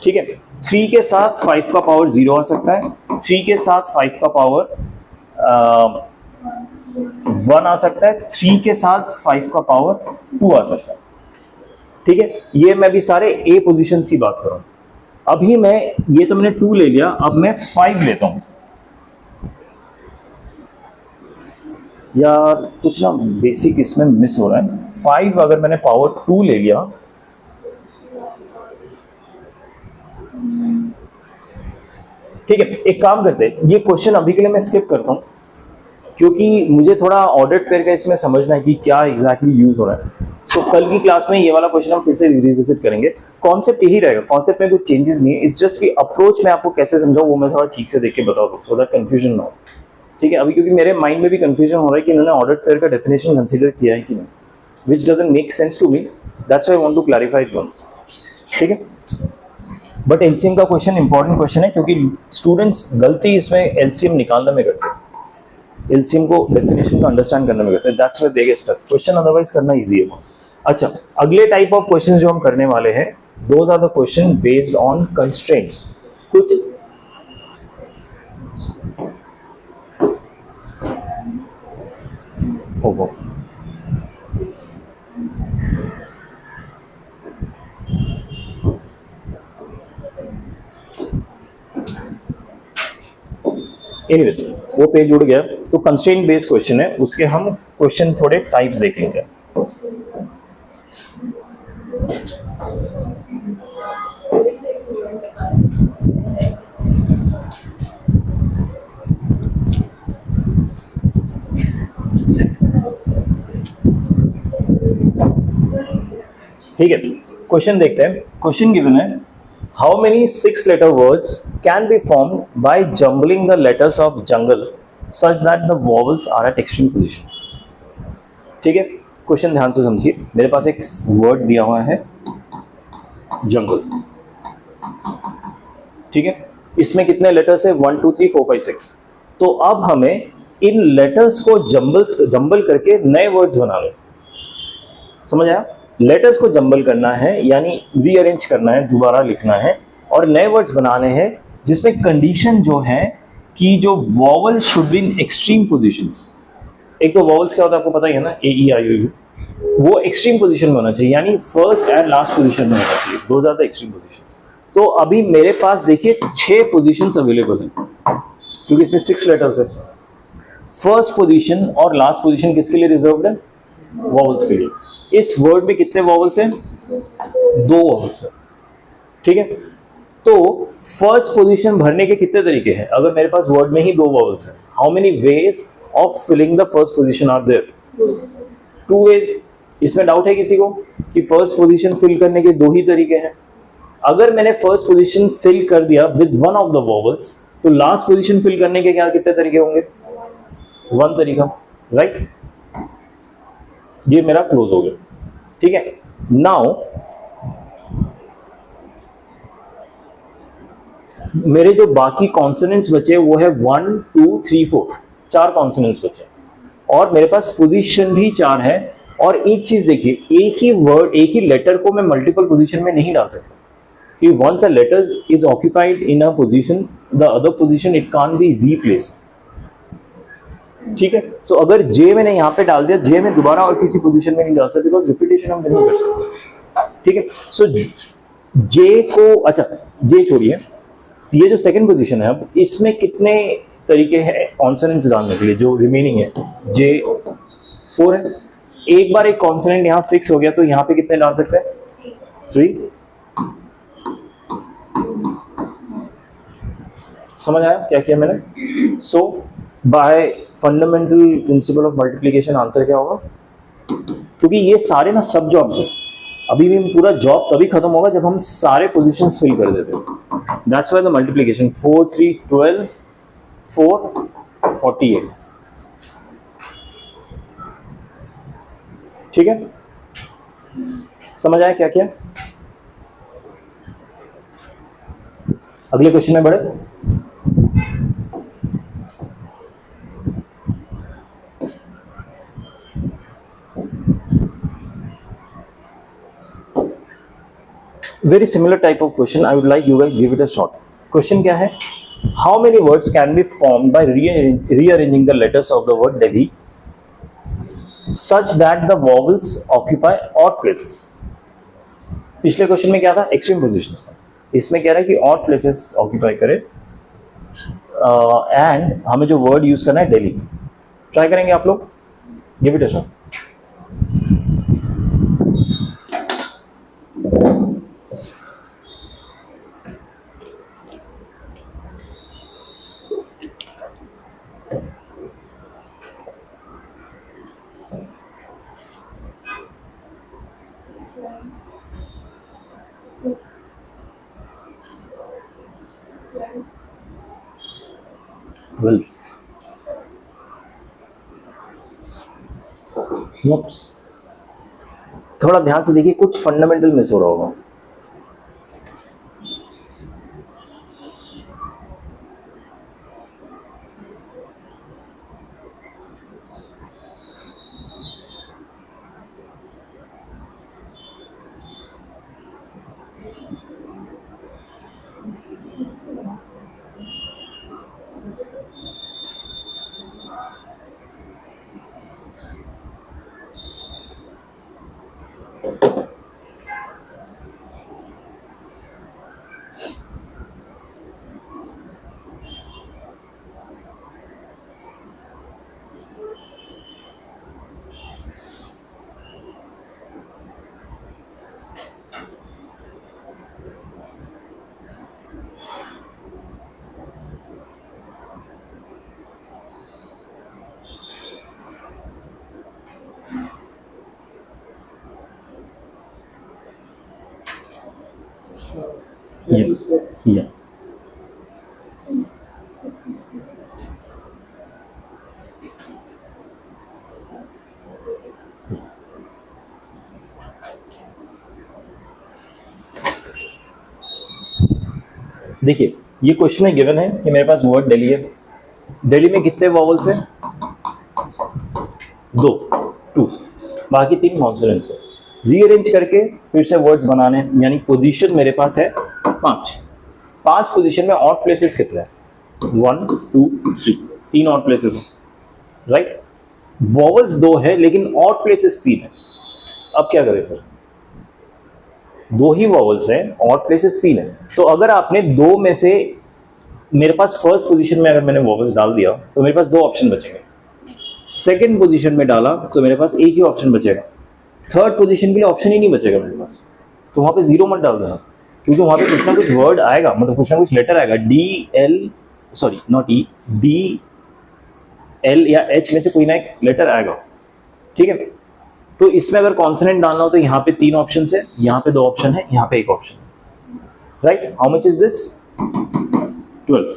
ठीक है, 3 के साथ 5 का पावर 0 आ सकता है, 3 के साथ 5 का पावर 1 आ सकता है, 3 के साथ 5 का पावर 2 आ सकता है। ठीक है, ये मैं भी सारे ए पोजीशंस की बात कर रहा हूं। अभी मैं ये तो मैंने 2 ले लिया, अब मैं 5 लेता हूं। यार कुछ ना बेसिक इसमें मिस हो रहा है। 5 अगर मैंने पावर 2 ले लिया, ठीक है, एक काम करते हैं, ये क्वेश्चन अभी के लिए मैं स्किप करता हूं क्योंकि मुझे थोड़ा ऑडिट करके इसमें समझना है कि क्या एग्जैक्टली यूज हो रहा है। तो कल की क्लास में ये वाला क्वेश्चन हम फिर से रिविजिट करेंगे। कॉन्सेप्ट यही रहेगा, कॉन्सेप्ट में कुछ चेंजेस नहीं है, इट्स जस्ट कि अप्रोच मैं आपको कैसे समझाऊं वो मैं थोड़ा ठीक से देख के बता दूं सो दैट कंफ्यूजन ना हो। ठीक है, अभी क्योंकि मेरे माइंड में भी कंफ्यूजन हो रहा है कि इन्होंने ऑडिट पेयर का डेफिनेशन कंसीडर किया है कि नहीं, which doesn't make sense to me, that's why I want to clarify it once. ठीक है, बट एलसीएम का क्वेश्चन इंपॉर्टेंट क्वेश्चन है क्योंकि स्टूडेंट्स गलती इसमें एलसीएम निकालने में करते हैं, एलसीएम को डेफिनेशन को अंडरस्टैंड करने में करते हैं, that's why they get stuck. Question otherwise करना इजी है। अच्छा, अगले टाइप ऑफ क्वेश्चंस जो हम करने वाले हैं, those are the question based on constraints. कुछ होगा एनीवेज, वो पेज उड़ गया। तो कंस्ट्रेंट बेस्ड क्वेश्चन है, उसके हम क्वेश्चन थोड़े टाइप्स देख लेंगे। ठीक है, क्वेश्चन देखते हैं। क्वेश्चन गिवन है, how many 6 letter words can be formed by jumbling the letters of jungle such that the vowels are at extreme position. ठीक है, क्वेश्चन ध्यान से समझिए। मेरे पास एक वर्ड दिया हुआ है जंगल, ठीक है, इसमें कितने लेटर्स है 1 2 3 4 5 6। तो अब हमें इन लेटर्स को जंबल करके नए वर्ड्स बना लो। समझ आया? लेटर्स को जंबल करना है यानी रीअरेंज करना है, दोबारा लिखना है और नए वर्ड्स बनाने हैं जिसमें कंडीशन जो है कि जो vowel should be in extreme positions. एक तो वॉवल्स क्या होता है आपको पता ही है ना, ए ई आई ओ यू, वो एक्सट्रीम पोजीशन में होना चाहिए यानी फर्स्ट एंड लास्ट पोजीशन में होना चाहिए, those are the extreme positions. तो अभी मेरे पास देखिए 6 पोजीशंस अवेलेबल हैं क्योंकि इसमें 6 लेटर्स है। फर्स्ट पोजीशन और लास्ट पोजीशन किसके लिए रिजर्व्ड है? वॉवल्स के लिए। इस वर्ड में कितने वॉवल्स हैं? 2 वॉवल्स है। ठीक है, तो फर्स्ट पोजीशन भरने के कितने तरीके हैं? अगर मेरे पास वर्ड में ही 2 वॉवल्स हैं, how many ways of filling the first position are there? 2 ways. इसमें डाउट है किसी को कि फर्स्ट पोजीशन फिल करने के 2 ही तरीके हैं? अगर मैंने फर्स्ट पोजीशन फिल कर दिया with one of the vowels तो लास्ट पोजीशन फिल करने के क्या कितने तरीके होंगे? 1 तरीका, राइट? ये मेरा क्लोज हो गया। ठीक है, नाउ मेरे जो बाकी कॉन्सोनेंट्स बचे वो है 1 2 3 4, 4 कॉन्सोनेंट्स बचे और मेरे पास पोजीशन भी 4 है। और एक चीज देखिए, एक ही वर्ड, एक ही लेटर को मैं मल्टीपल पोजीशन में नहीं डाल सकता कि once a letter is occupied in a position the other position it can't be replaced. ठीक है, तो अगर जे मैंने यहाँ पे डाल दिया, जे में दोबारा और किसी पोजीशन में नहीं डाल सकते बिकॉज रिपीटेशन हम नहीं कर सकते। ठीक है, सो जे को, अच्छा जे छोड़िए, ये जो सेकंड पोजीशन है अब इसमें कितने तरीके हैं कॉन्सोनेंट्स डालने के लिए? जो रिमेनिंग है जे 4 है। एक बार एक कॉन्सोनेंट यहाँ फिक्स हो गया तो यहाँ पे कितने डाल सकते हैं? 3। समझ आया क्या किया मैंने? So by fundamental principle of multiplication answer क्या होगा? क्योंकि ये सारे ना सब जॉब्स हैं, अभी भी पूरा जॉब तभी खत्म होगा जब हम सारे पोजीशंस फिल कर देते हैं। That's why the multiplication 4 3 12 4 48। ठीक है, समझ आया क्या क्या? अगले क्वेश्चन में बढ़े। Very similar type of question, I would like you guys give it a shot. Question क्या है? How many words can be formed bye rearranging the letters of the word Delhi such that the vowels occupy odd places. पिछले question में क्या था? Extreme positions था. इसमें कह रहा है कि ऑड प्लेसेस ऑक्यूपाई करे एंड हमें जो वर्ड यूज करना है दिल्ली. ट्राई करेंगे आप लोग. Give it a shot. थोड़ा ध्यान से देखिए, कुछ फंडामेंटल मिस हो रहा होगा. Yeah. देखिए, ये क्वेश्चन में गिवन है कि मेरे पास वर्ड दिल्ली है. दिल्ली में कितने वॉवल्स हैं? 2, बाकी 3 कॉन्सोनेंट्स है. रीअरेंज करके फिर से वर्ड्स बनाने, यानी पोजीशन मेरे पास है 5 पोजीशन में ऑड प्लेसेस कितने हैं? 1, 2, 3, 3 ऑड प्लेसेस हैं, राइट. वॉवल्स 2 है लेकिन ऑड प्लेसेस 3 है. अब क्या करें फिर? 2 ही वॉवल्स हैं, ऑड प्लेसेस 3 है. तो अगर आपने 2 में से, मेरे पास फर्स्ट पोजीशन में अगर मैंने वॉवल्स डाल दिया तो मेरे पास 2 ऑप्शन बचेंगे. सेकंड पोजीशन में डाला तो मेरे पास एक ही ऑप्शन बचेगा. थर्ड पोजीशन के लिए ऑप्शन ही नहीं बचेगा मेरे पास. तो वहां पे 0 मत डाल देना, क्योंकि वहां पे कुछ ना कुछ वर्ड आएगा, मतलब कुछ ना कुछ लेटर आएगा. डी एल या एच में से कोई ना एक लेटर आएगा, ठीक है. तो इसमें अगर कॉन्सोनेंट डालना हो तो यहाँ पे 3 ऑप्शन है, यहाँ पे 2 ऑप्शन है, यहाँ पे 1 ऑप्शन है, right. How much is this? 12.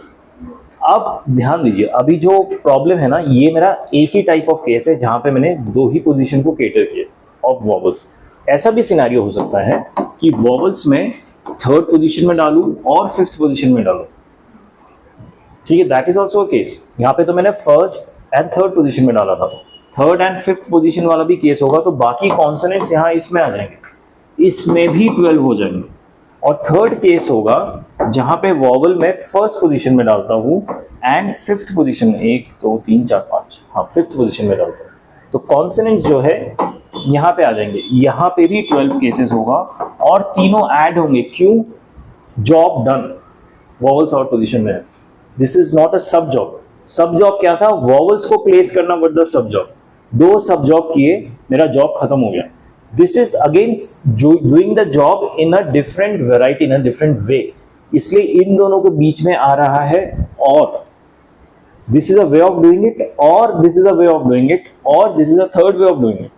अब ध्यान दीजिए, अभी जो प्रॉब्लम है ना, ये मेरा एक ही टाइप ऑफ केस है जहां पे मैंने 2 ही पोजीशन को केटर किए ऑफ वॉवल्स. ऐसा भी सिनेरियो हो सकता है कि वॉवल्स में 3rd पोजीशन में डालूं और 5th पोजीशन में डालूं, ठीक है. That is also a case. यहाँ पे तो मैंने 1st एंड 3rd पोजीशन में डाला था, 3rd एंड 5th पोजीशन वाला भी केस होगा. तो बाकी कॉन्सोनेंट्स यहाँ इसमें आ जाएंगे, इसमें भी 12 हो जाएंगे. और 3rd केस होगा जहां पे वॉवल में 1st पोजीशन में डालता हूं एंड 5th पोजीशन में, 1 2 3 4 5, हाँ 5th पोजीशन में डालता हूं. तो कॉन्सोनेंट्स जो है यहाँ पे आ जाएंगे. यहाँ पे भी 12 केसेस होगा और तीनों ऐड होंगे. क्यों? Job done. वॉवल्स और पोजीशन में है. दिस इज नॉट अ सब जॉब. सब जॉब क्या था? वॉवल्स को प्लेस करना विद द सब जॉब. 2 सब जॉब किए, मेरा जॉब खत्म हो गया. This is against doing the job in a different variety, in a different way. इसलिए इन दोनों के बीच में आ रहा है और. This is a way of doing it और this is a way of doing it और this is a third way of doing it,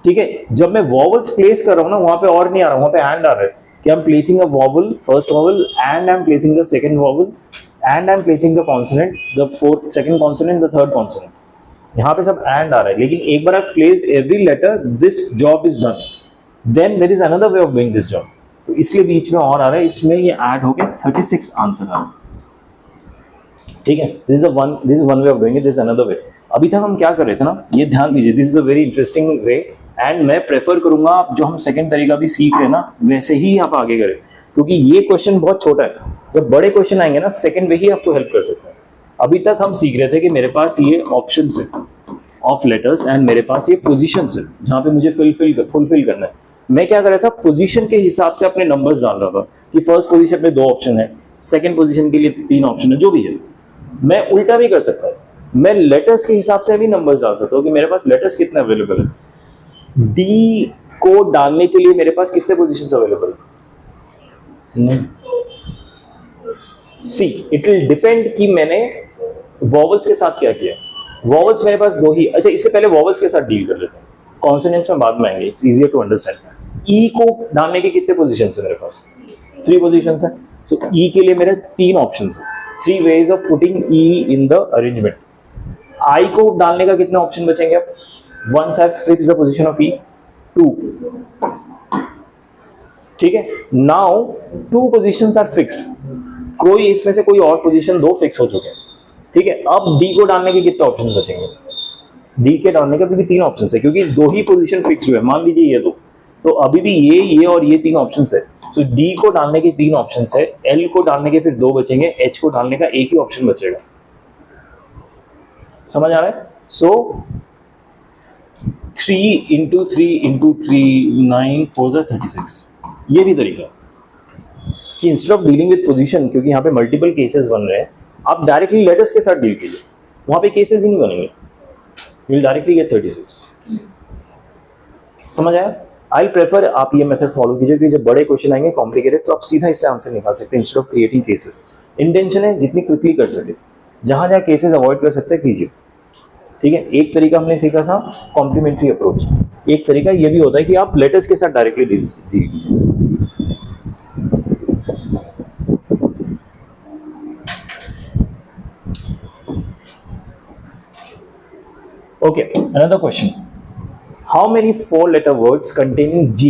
ठीक है. जब मैं वॉवल्स प्लेस कर रहा हूं ना, वहां पे और नहीं आ रहा, वहां पे एंड आ रहा है कि I am placing a vowel, first vowel, and I am placing the second vowel, and I am placing the consonant, the fourth, second consonant, the third consonant. यहाँ पे सब एंड आ रहा है. लेकिन एक बार I placed every letter, this job is done, then there is another way of doing this job. तो इसलिए बीच में और आ रहा है, इसमें ये ऐड हो गया 36 आंसर आ रहा है, ठीक है. This is one way of doing it, this is another वे. अभी तक हम क्या कर रहे थे ना, ये ध्यान दीजिए. This is a very interesting way and मैं प्रेफर करूंगा आप जो हम सेकंड तरीका भी सीख रहे हैं ना वैसे ही आप आगे करें, क्योंकि ये क्वेश्चन बहुत छोटा है। जब बड़े क्वेश्चन आएंगे ना सेकंड वे ही आपको हेल्प कर सकता है। अभी तक हम सीख रहे थे कि मेरे पास ये ऑप्शंस है ऑफ लेटर्स एंड मेरे पास ये पोजीशंस है जहां पे मुझे फुलफिल करना है। मैं क्या कर रहा था, पोजीशन के हिसाब से अपने नंबर्स डाल रहा था कि फर्स्ट पोजीशन पे 2 ऑप्शन है, सेकंड पोजीशन के लिए 3 ऑप्शन है, जो भी है। मैं उल्टा भी कर सकता हूं, मैं लेटर्स के हिसाब से भी नंबर्स डाल सकता हूँ कि मेरे पास लेटर्स कितने अवेलेबल है। डी को डालने के लिए मेरे पास कितने पोजीशंस अवेलेबल है। सी इट विल डिपेंड कि मैंने वॉवल्स के साथ क्या किया। वॉवल्स मेरे पास 2 ही, अच्छा इसके पहले वॉवल्स के साथ डील कर लेते हैं, कॉन्सोनेंट्स में बाद में आएंगे, इट्स इजियर टू अंडरस्टैंड। ई को डालने के कितने पोजीशंस है मेरे पास, 3 पोजीशंस है। सो ई के लिए मेरे 3 ऑप्शंस है, 3 ways of putting E in the arrangement. I को डालने का कितने ऑप्शन बचेंगे अब, once I fix the position of E 2, ठीक है। नाउ 2 पोजीशंस आर फिक्स्ड, कोई इसमें से कोई और पोजीशन 2 फिक्स हो चुके हैं, ठीक है। अब डी को डालने के कितने ऑप्शंस बचेंगे, डी के डालने का भी 3 ऑप्शंस है, क्योंकि 2 ही पोजीशन फिक्स हुए, मान लीजिए ये 2, तो अभी भी ये और ये 3 ऑप्शंस है। सो डी को डालने के 3 ऑप्शंस है, एल को डालने के फिर 2 बचेंगे, एच को डालने का 1 ही ऑप्शन बचेगा। समझ आ रहा है। सो 3 × 3 × 3 9 4 36, ये भी तरीका कि instead of dealing with position, क्योंकि यहाँ पे मल्टीपल केसेस बन रहे हैं, आप डायरेक्टली लेटर्स के साथ डील कीजिए, वहां पे केसेस ही नहीं बनेंगे, यू विल डायरेक्टली गेट 36। समझ आया। आई प्रेफर आप ये मेथड फॉलो कीजिए कि जब बड़े क्वेश्चन आएंगे कॉम्प्लिकेटेड, तो आप सीधा इससे आंसर निकाल सकते हैं instead of creating cases. Intention है जितनी क्विकली कर सके, जहां जहां केसेस अवॉइड कर सकते हैं कीजिए, ठीक है। एक तरीका हमने सीखा था कॉम्प्लीमेंट्री अप्रोच, एक तरीका ये भी होता है कि आप लेटर्स के साथ डायरेक्टली डील कीजिए। Okay, another question. How many 4-letter words containing G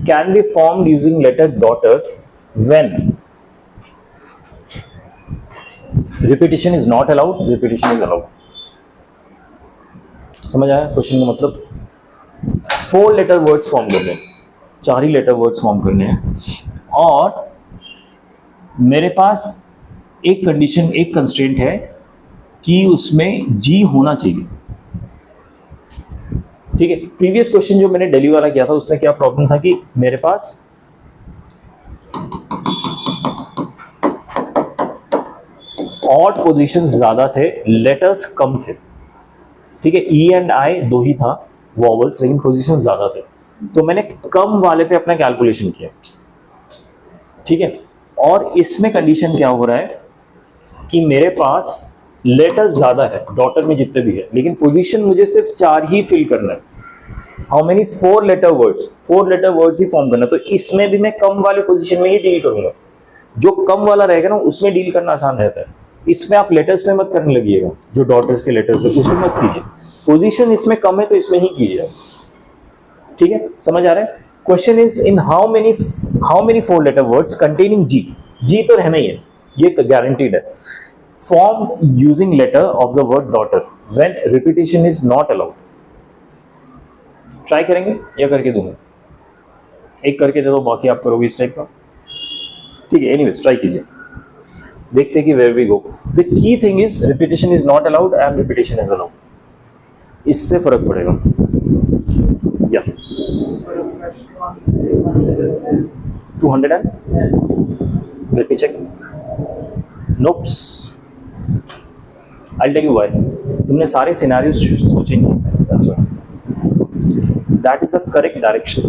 can be formed using letter daughter when repetition is not allowed, repetition is allowed? समझ आया क्वेश्चन का मतलब? 4-letter words फॉर्म करने हैं, 4 ही लेटर वर्ड्स फॉर्म करने हैं, और मेरे पास एक कंडीशन, एक कंस्ट्रेंट है कि उसमें G होना चाहिए, ठीक है। प्रीवियस क्वेश्चन जो मैंने दिल्ली वाला किया था उसमें क्या प्रॉब्लम था कि मेरे पास ऑड पोजीशंस ज्यादा थे, लेटर्स कम थे, ठीक है। ई एंड आई 2 ही था वॉवल्स, लेकिन पोजीशंस ज्यादा थे, तो मैंने कम वाले पे अपना कैलकुलेशन किया, ठीक है। और इसमें कंडीशन क्या हो रहा है कि मेरे पास लेटर्स ज्यादा है डॉटर में जितने भी है, लेकिन पोजीशन मुझे सिर्फ 4 ही फिल करना है। How many 4-letter words, 4-letter words he form करना, तो इसमें भी मैं कम वाले पोजीशन में ही डील करूंगा, जो कम वाला रहेगा ना उसमें डील करना आसान रहता है। इसमें आप लेटर्स में मत करने लगिएगा, जो डॉटर्स के लेटर्स है उसमें मत कीजिए, पोजीशन इसमें कम है तो इसमें ही कीजिए, ठीक है। समझ आ रहा है। Question is in how many 4-letter words containing G, G तो रहना ही है, ये गारंटीड है, formed using letter of the word daughter when repetition is not allowed। Try करेंगे या करके दूंगा, एक करके दे दो, बाकी आप करोगे इस टाइप का, ठीक है। एनीवेज ट्राई कीजिए, देखते हैं कि where we go. The key thing is repetition is not allowed and repetition is allowed, इससे फर्क पड़ेगा। या 200 and let me check, nopes, I will tell you why. तुमने सारे सिनेरियोस सोचे नहीं, that's why. That is the correct direction,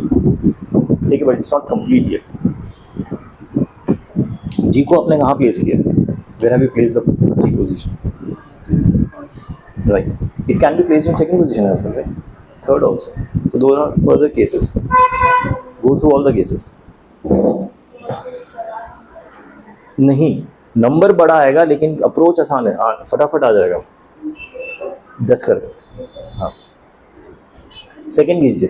ठीक है, but it's not complete yet। G को आपने कहाँ प्लेस किया? Where have you placed the G position? Right. It can be placed in second position as well, right? Third also. So those are further cases. Go through all the cases. नहीं, number बड़ा आएगा लेकिन approach आसान है, फटाफट आ जाएगा। That's correct. हाँ। Second कीजिए,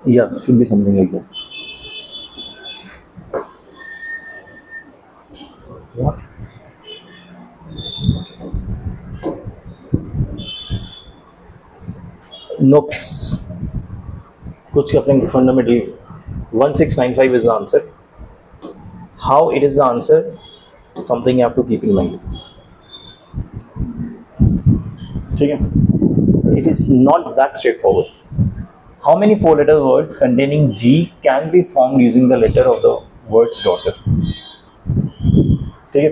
Yeah, should be something like that. What? Nope. कुछ अपने fundamental 1695 is the answer. How it is the answer? Something you have to keep in mind. ठीक है? It is not that straightforward. How many four-letter words containing G can be formed using the letter of the word's daughter? ठीक है,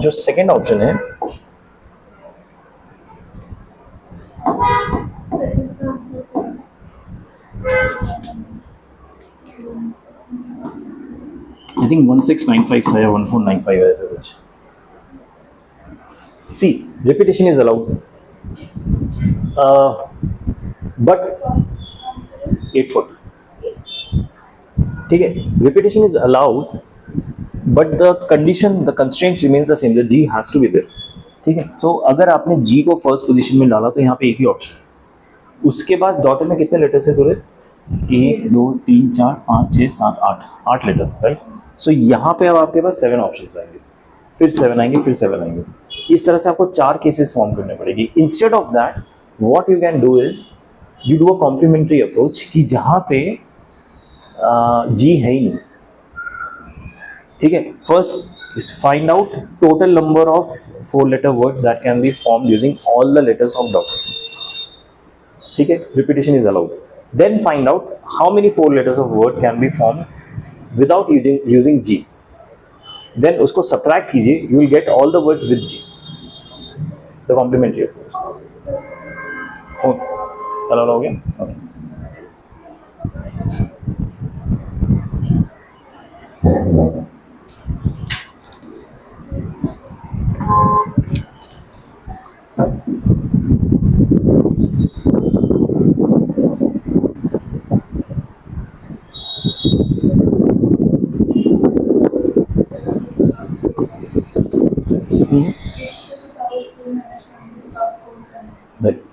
जो second option है I think 1695 था या 1495 है ऐसा कुछ. See, repetition is allowed, but 8 foot. ठीक है, repetition is allowed, but the condition, the constraint remains the same. The G has to be there. ठीक है, so अगर आपने G को फर्स्ट पोजीशन में डाला तो यहाँ पे एक ही ऑप्शन, उसके बाद डॉटर में कितने लेटर्स है थोड़े, 1 2 3 4 5 6 7 8 लेटर्स, राइट. सो यहाँ पे अब आपके पास 7 ऑप्शंस आएंगे, फिर 7 आएंगे, फिर 7 आएंगे. इस तरह से आपको 4 केसेस फॉर्म करने पड़ेगी. Instead of that what you can do is you do a complementary approach कि जहाँ पे जी है ही नहीं. ठीक है, first find out total number of 4-letter words that can be formed using all the letters of daughter. ठीक है, repetition is allowed. Then find out how many 4 letters of word can be formed without using G. देन उसको subtract कीजिए, you will get all the words with G. The complementary approach. चलो हो गया. Okay, right.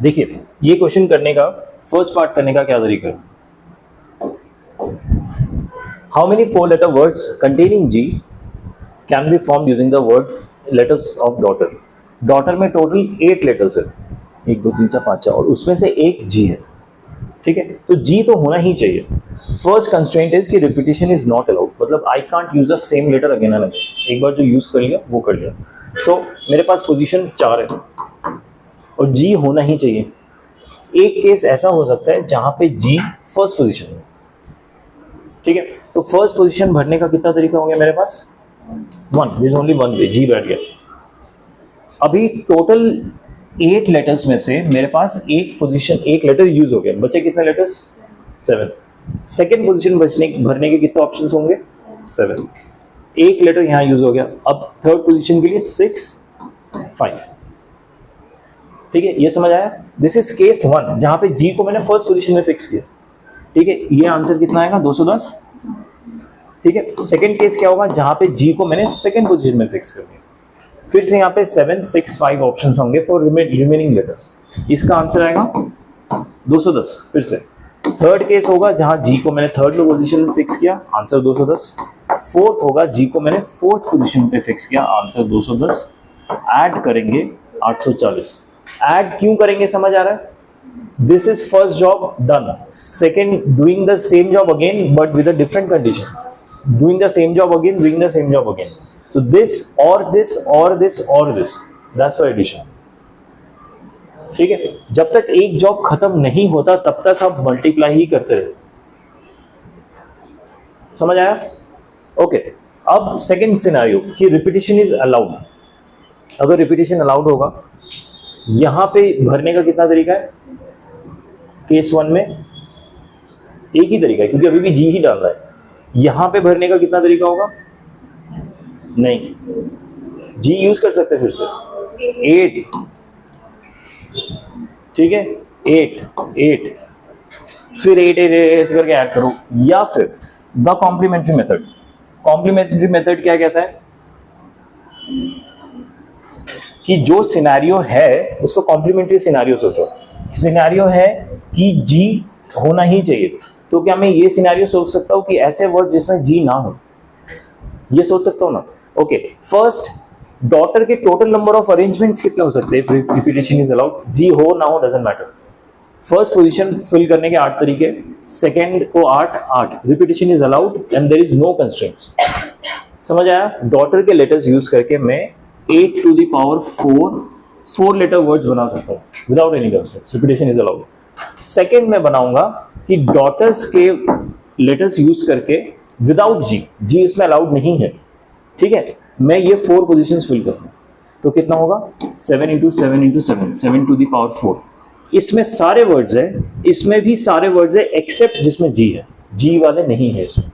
देखिए, ये question करने का, फर्स्ट पार्ट करने का क्या तरीका है. How many 4-letter words containing G can be form using the word letters of daughter. Daughter में टोटल 8 लेटर्स है, 1 2 3 4 5 6, और उसमें से एक जी है. ठीक है, तो जी तो होना ही चाहिए. फर्स्ट कंस्ट्रेंट इज कि रिपीटिशन इज नॉट अलाउड, मतलब I can't use the same letter again and again. एक बार जो यूज कर लिया वो कर लिया. सो मेरे पास पोजीशन 4 है और जी होना ही चाहिए. एक केस ऐसा हो सकता है जहां पे जी फर्स्ट पोजीशन में. ठीक है, तो फर्स्ट पोजीशन भरने का कितना तरीका हो गया मेरे पास, 1. देयर इज ओनली 1 वे. जी बैठ गया. अभी टोटल 8 लेटर्स में से मेरे पास एक पोजीशन, एक लेटर यूज हो गया, बचे कितने लेटर्स, 7. सेकेंड पोजीशन भरने के कितने ऑप्शन होंगे, 7. एक लेटर यहाँ यूज हो गया. अब थर्ड पोजीशन के लिए 6 5. ठीक है, ये समझ आया. दिस इज केस 1 जहां पे जी को मैंने फर्स्ट पोजीशन में फिक्स किया. ठीक है, ये आंसर कितना आएगा, 210. ठीक है, सेकंड केस क्या होगा, जहां पे जी को मैंने सेकंड पोजीशन में फिक्स कर दिया. फिर से यहाँ पे 7 6 5 ऑप्शंस होंगे फॉर रिमेनिंग लेटर्स. इसका आंसर आएगा 210. फिर से थर्ड केस होगा जहां जी को मैंने थर्ड पोजीशन में फिक्स किया, आंसर 210. फोर्थ होगा जी को मैंने फोर्थ पोजीशन पे फिक्स किया, आंसर 210. ऐड करेंगे 840. ऐड क्यों करेंगे, समझ आ रहा है. This is first job done. Second, doing the same job again but with a different condition. Doing the same job again, doing the same job again. So this और this और this और this, that's for addition. ठीक है, जब तक एक job खत्म नहीं होता तब तक आप मल्टीप्लाई ही करते रहे. समझ आया. ओके, अब सेकेंड सिनेरियो कि रिपीटिशन इज अलाउड. अगर रिपीटिशन अलाउड होगा यहाँ पे भरने का कितना तरीका है? केस 1 में एक ही तरीका है क्योंकि अभी भी जी ही डालना है। यहाँ पे भरने का कितना तरीका होगा? नहीं, जी यूज कर सकते हैं फिर से 8, ठीक है 8 फिर 8 ऐसे करके ऐड करो, या फिर the complementary method. Complementary method क्या कहता है कि जो सिनेरियो है उसको कॉम्प्लीमेंट्री सिनेरियो सोचो। सिनेरियो है कि जी होना ही चाहिए, तो क्या मैं ये सिनेरियो सोच सकता हूं कि ऐसे वर्ड जिसमें जी ना हो, ये सोच सकता हूं ना? ओके, फर्स्ट डॉटर के टोटल नंबर ऑफ अरेंजमेंट्स कितने हो सकते हैं? रिपीटेशन इज अलाउड, जी हो ना हो doesn't matter. First position fill करने के 8 तरीके, सेकंड को 8, repetition is allowed and there is no constraints. समझ आया? डॉटर के लेटर्स यूज करके मैं 8 to the power 4 letter words बना सकता हूँ without any constraints, repetition is allowed. Second में बनाऊंगा कि डॉटर्स के लेटर्स यूज करके विदाउट जी इसमें अलाउड नहीं है, ठीक है, मैं ये 4 पोजीशंस फिल करूँ तो कितना होगा? 7 into 7 into 7 to the power 4। इसमें सारे वर्ड्स है, इसमें भी सारे वर्ड्स है एक्सेप्ट जिसमें जी है, जी वाले नहीं है इसमें।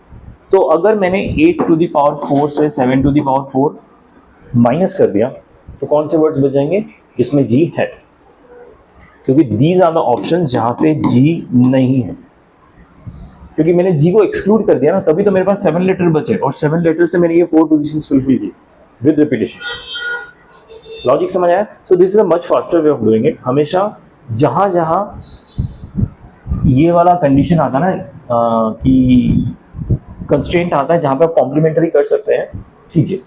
तो अगर मैंने 8 टू द पावर 4 से 7 टू द पावर 4 माइनस कर दिया तो कौन से वर्ड्स बच जाएंगे? जिसमें जी है, क्योंकि दीज आर द ऑप्शंस जहां पे जी नहीं है। क्योंकि मैंने जी को एक्सक्लूड कर दिया ना, तभी तो मेरे पास 7 लेटर बचे और 7 लेटर से मैंने ये 4 पोजीशंस फुलफिल की विद रिपीटेशन। लॉजिक समझ आया? So this is a much faster way of doing it. हमेशा जहां जहां ये वाला कंडीशन आता है ना कि कंस्ट्रेंट आता है, जहां पे आप कॉम्प्लीमेंट्री कर सकते हैं, ठीक है।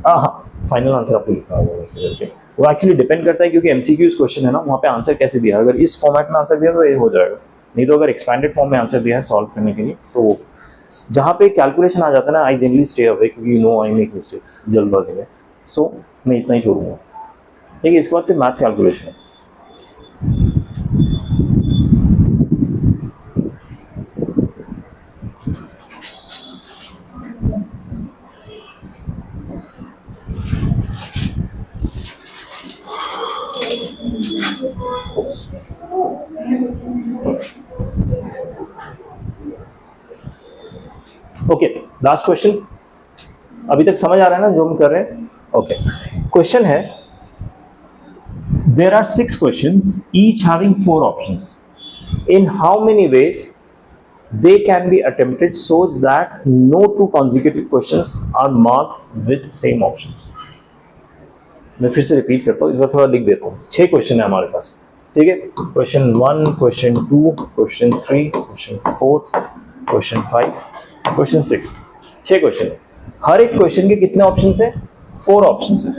हाँ, फाइनल आंसर आपको लिखना होगा वैसे करके। वो एक्चुअली डिपेंड करता है क्योंकि एमसीक्यूज क्वेश्चन है ना, वहाँ पे आंसर कैसे दिया। अगर इस फॉर्मेट में आंसर दिया तो ये हो जाएगा, नहीं तो अगर एक्सपेंडेड फॉर्म में आंसर दिया है सॉल्व करने के लिए तो जहाँ पे कैलकुलेशन आ जाता है ना, आई जनरली स्टे अवे क्योंकि नो आई मेक मिस्टेक्स जल्दबाजी में। सो मैं इतना ही छोड़ूंगा, ठीक है। इसके बाद से मैथ्स कैलकुलेशन है। Okay, last question. अभी तक समझ आ रहा है ना जो हम कर रहे हैं? ओके, क्वेश्चन है there are 6 questions each having 4 options. In how many ways they can be attempted so that no 2 consecutive questions are marked with same options। मैं फिर से रिपीट करता हूँ, इस बार थोड़ा लिख देता हूँ। 6 क्वेश्चन है हमारे पास, ठीक है। Question 1, question 2, question 3, question 4, question 5, question 6। 6 question है। हर एक क्वेश्चन के कितने ऑप्शन है? 4 ऑप्शन है।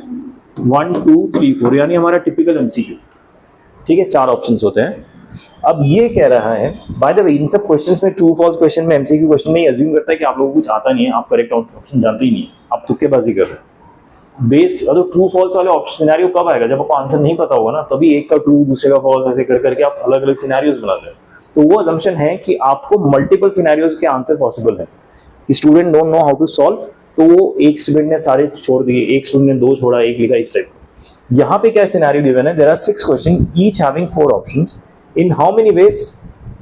1 2 3 4 यानी हमारा टिपिकल एमसीक्यू, ठीक है। 4 ऑप्शन होते हैं। अब ये कह रहा है, बाय द वे इन सब क्वेश्चंस में ट्रू फॉल्स क्वेश्चन में एमसीक्यू क्वेश्चन में अज्यूम करता है कि आप लोगों को कुछ आता नहीं है, आप करेक्ट ऑप्शन जानते ही नहीं है, आप तुक्केबाजी कर रहे हैं। बेस्ड अगर ट्रू फॉल्स वाले ऑप्शन सिनेरियो कब आएगा? जब आपको आंसर नहीं पता होगा ना, तभी एक का ट्रू दूसरे का फॉल्स ऐसे कर करके आप अलग अलग सिनेरियोज बनाते हैं। तो वो अजम्पशन है कि आपको मल्टीपल सिनेरियोज के आंसर पॉसिबल है कि student don't know how to solve, तो वो एक स्टूडेंट ने सारे छोड़ दिए, एक स्टूडेंट ने 2 छोड़ा, एक लिखा, इस टाइप। यहाँ पे क्या सिनेरियो गिवन है? There are 6 question each having 4 options. In how many ways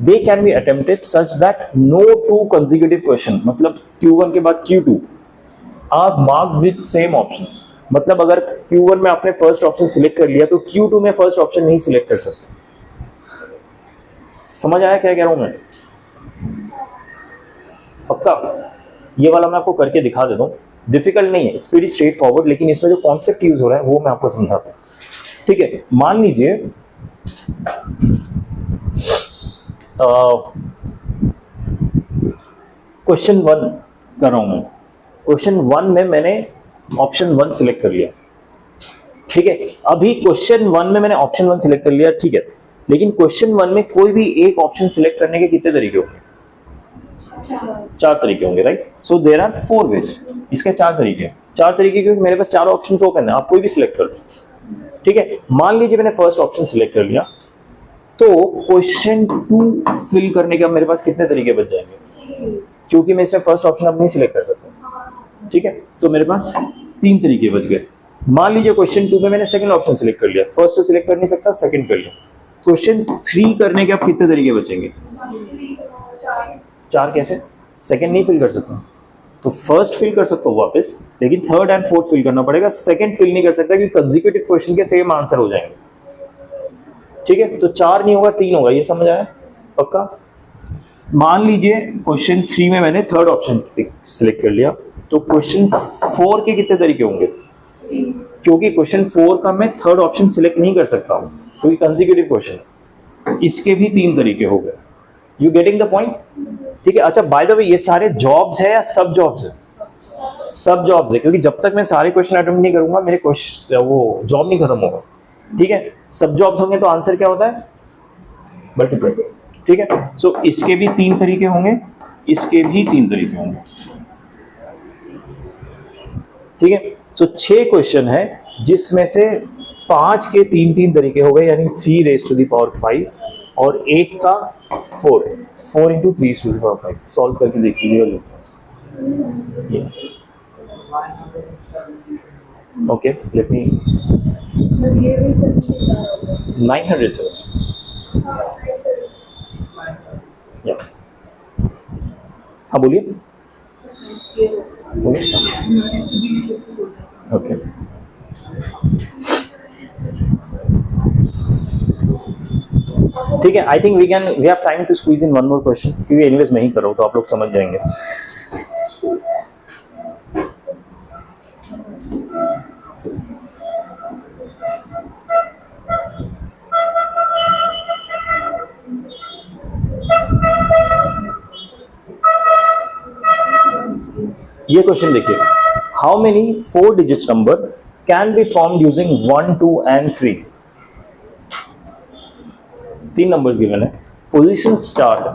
they can be attempted such that no 2 consecutive question, मतलब Q1 के बाद Q2 are marked with same options। मतलब अगर Q1 में आपने फर्स्ट ऑप्शन सिलेक्ट कर लिया तो Q2 में फर्स्ट ऑप्शन नहीं सिलेक्ट कर सकते। समझ आया क्या कह रहा हूं मैं? पक्का? ये वाला मैं आपको करके दिखा देता हूँ, डिफिकल्ट नहीं है, इट्स वेरी स्ट्रेट फॉरवर्ड, लेकिन इसमें जो कॉन्सेप्ट यूज हो रहा है वो मैं आपको समझाता हूँ, ठीक है। मान लीजिए क्वेश्चन 1 कर रहा हूं मैं। क्वेश्चन 1 में मैंने ऑप्शन 1 सिलेक्ट कर लिया, ठीक है। अभी क्वेश्चन 1 में मैंने ऑप्शन 1 सिलेक्ट कर लिया, ठीक है। लेकिन क्वेश्चन 1 में कोई भी एक ऑप्शन सिलेक्ट करने के कितने तरीके होंगे? 4 तरीके होंगे, right. So there are 4 ways. इसके 4 तरीके, 4 तरीके क्योंकि मेरे पास 4 ऑप्शन ओपन है, आप कोई भी सिलेक्ट कर लो, ठीक है। मान लीजिए मैंने फर्स्ट ऑप्शन सिलेक्ट कर लिया, तो क्वेश्चन 2 फिल करने के मेरे पास कितने तरीके बच जाएंगे? क्योंकि मैं इसमें फर्स्ट ऑप्शन अब नहीं सिलेक्ट कर सकता, ठीक है, तो मेरे पास 3 तरीके बच गए। मान लीजिए क्वेश्चन 2 में मैंने सेकंड ऑप्शन सिलेक्ट कर लिया, फर्स्ट तो सिलेक्ट कर नहीं सकता, सेकंड कर लिया। क्वेश्चन 3 करने के अब कितने तरीके बचेंगे? 4 कैसे? सेकंड नहीं फिल कर सकता, तो फर्स्ट फिल कर सकता हूँ वापस, लेकिन थर्ड एंड फोर्थ फिल करना पड़ेगा, सेकंड फिल नहीं कर सकता क्योंकि कंसेक्यूटिव क्वेश्चन के सेम आंसर हो जाएंगे। ठीक है, तो 4 नहीं होगा, 3 होगा, ये समझ आया? पक्का? मान लीजिए क्वेश्चन 3 में मैंने थर्ड ऑप्शन सिलेक्ट कर लिया, तो क्वेश्चन 4 के कितने तरीके होंगे? क्योंकि क्वेश्चन 4 का मैं थर्ड ऑप्शन सिलेक्ट नहीं कर सकता हूं क्योंकि कंसेक्यूटिव क्वेश्चन है। इसके भी 3 तरीके हो गए। You getting the point? ठीक है। अच्छा, बाय द वे ये सारे जॉब्स है या सब जॉब्स है? सब जॉब्स है, क्योंकि जब तक मैं सारे क्वेश्चन अटेम्प्ट नहीं करूंगा मेरे क्वेश्चन वो जॉब नहीं खत्म होगा। ठीक है, सब जॉब्स होंगे तो आंसर क्या होता है? मल्टीपल। ठीक है, सो इसके भी 3 तरीके होंगे, इसके भी 3 तरीके होंगे। ठीक है, सो 6 क्वेश्चन है जिसमें से 5 के 3-3 तरीके हो गए, यानी 3 raised to the power 5 और एक का 4 into 3 raised to the power 5। Solve करके देख लीजिएगा। ओके, लेट मी 900 या हाँ बोलिए। ओके, ठीक है। I think we have time to squeeze in one more question, क्योंकि एनीवेज मैं ही कर रहा हूं तो आप लोग समझ जाएंगे। ये क्वेश्चन देखिए, how many 4 digits number can be formed using 1, 2 and 3? 3 numbers given है, पोजीशंस 4 है।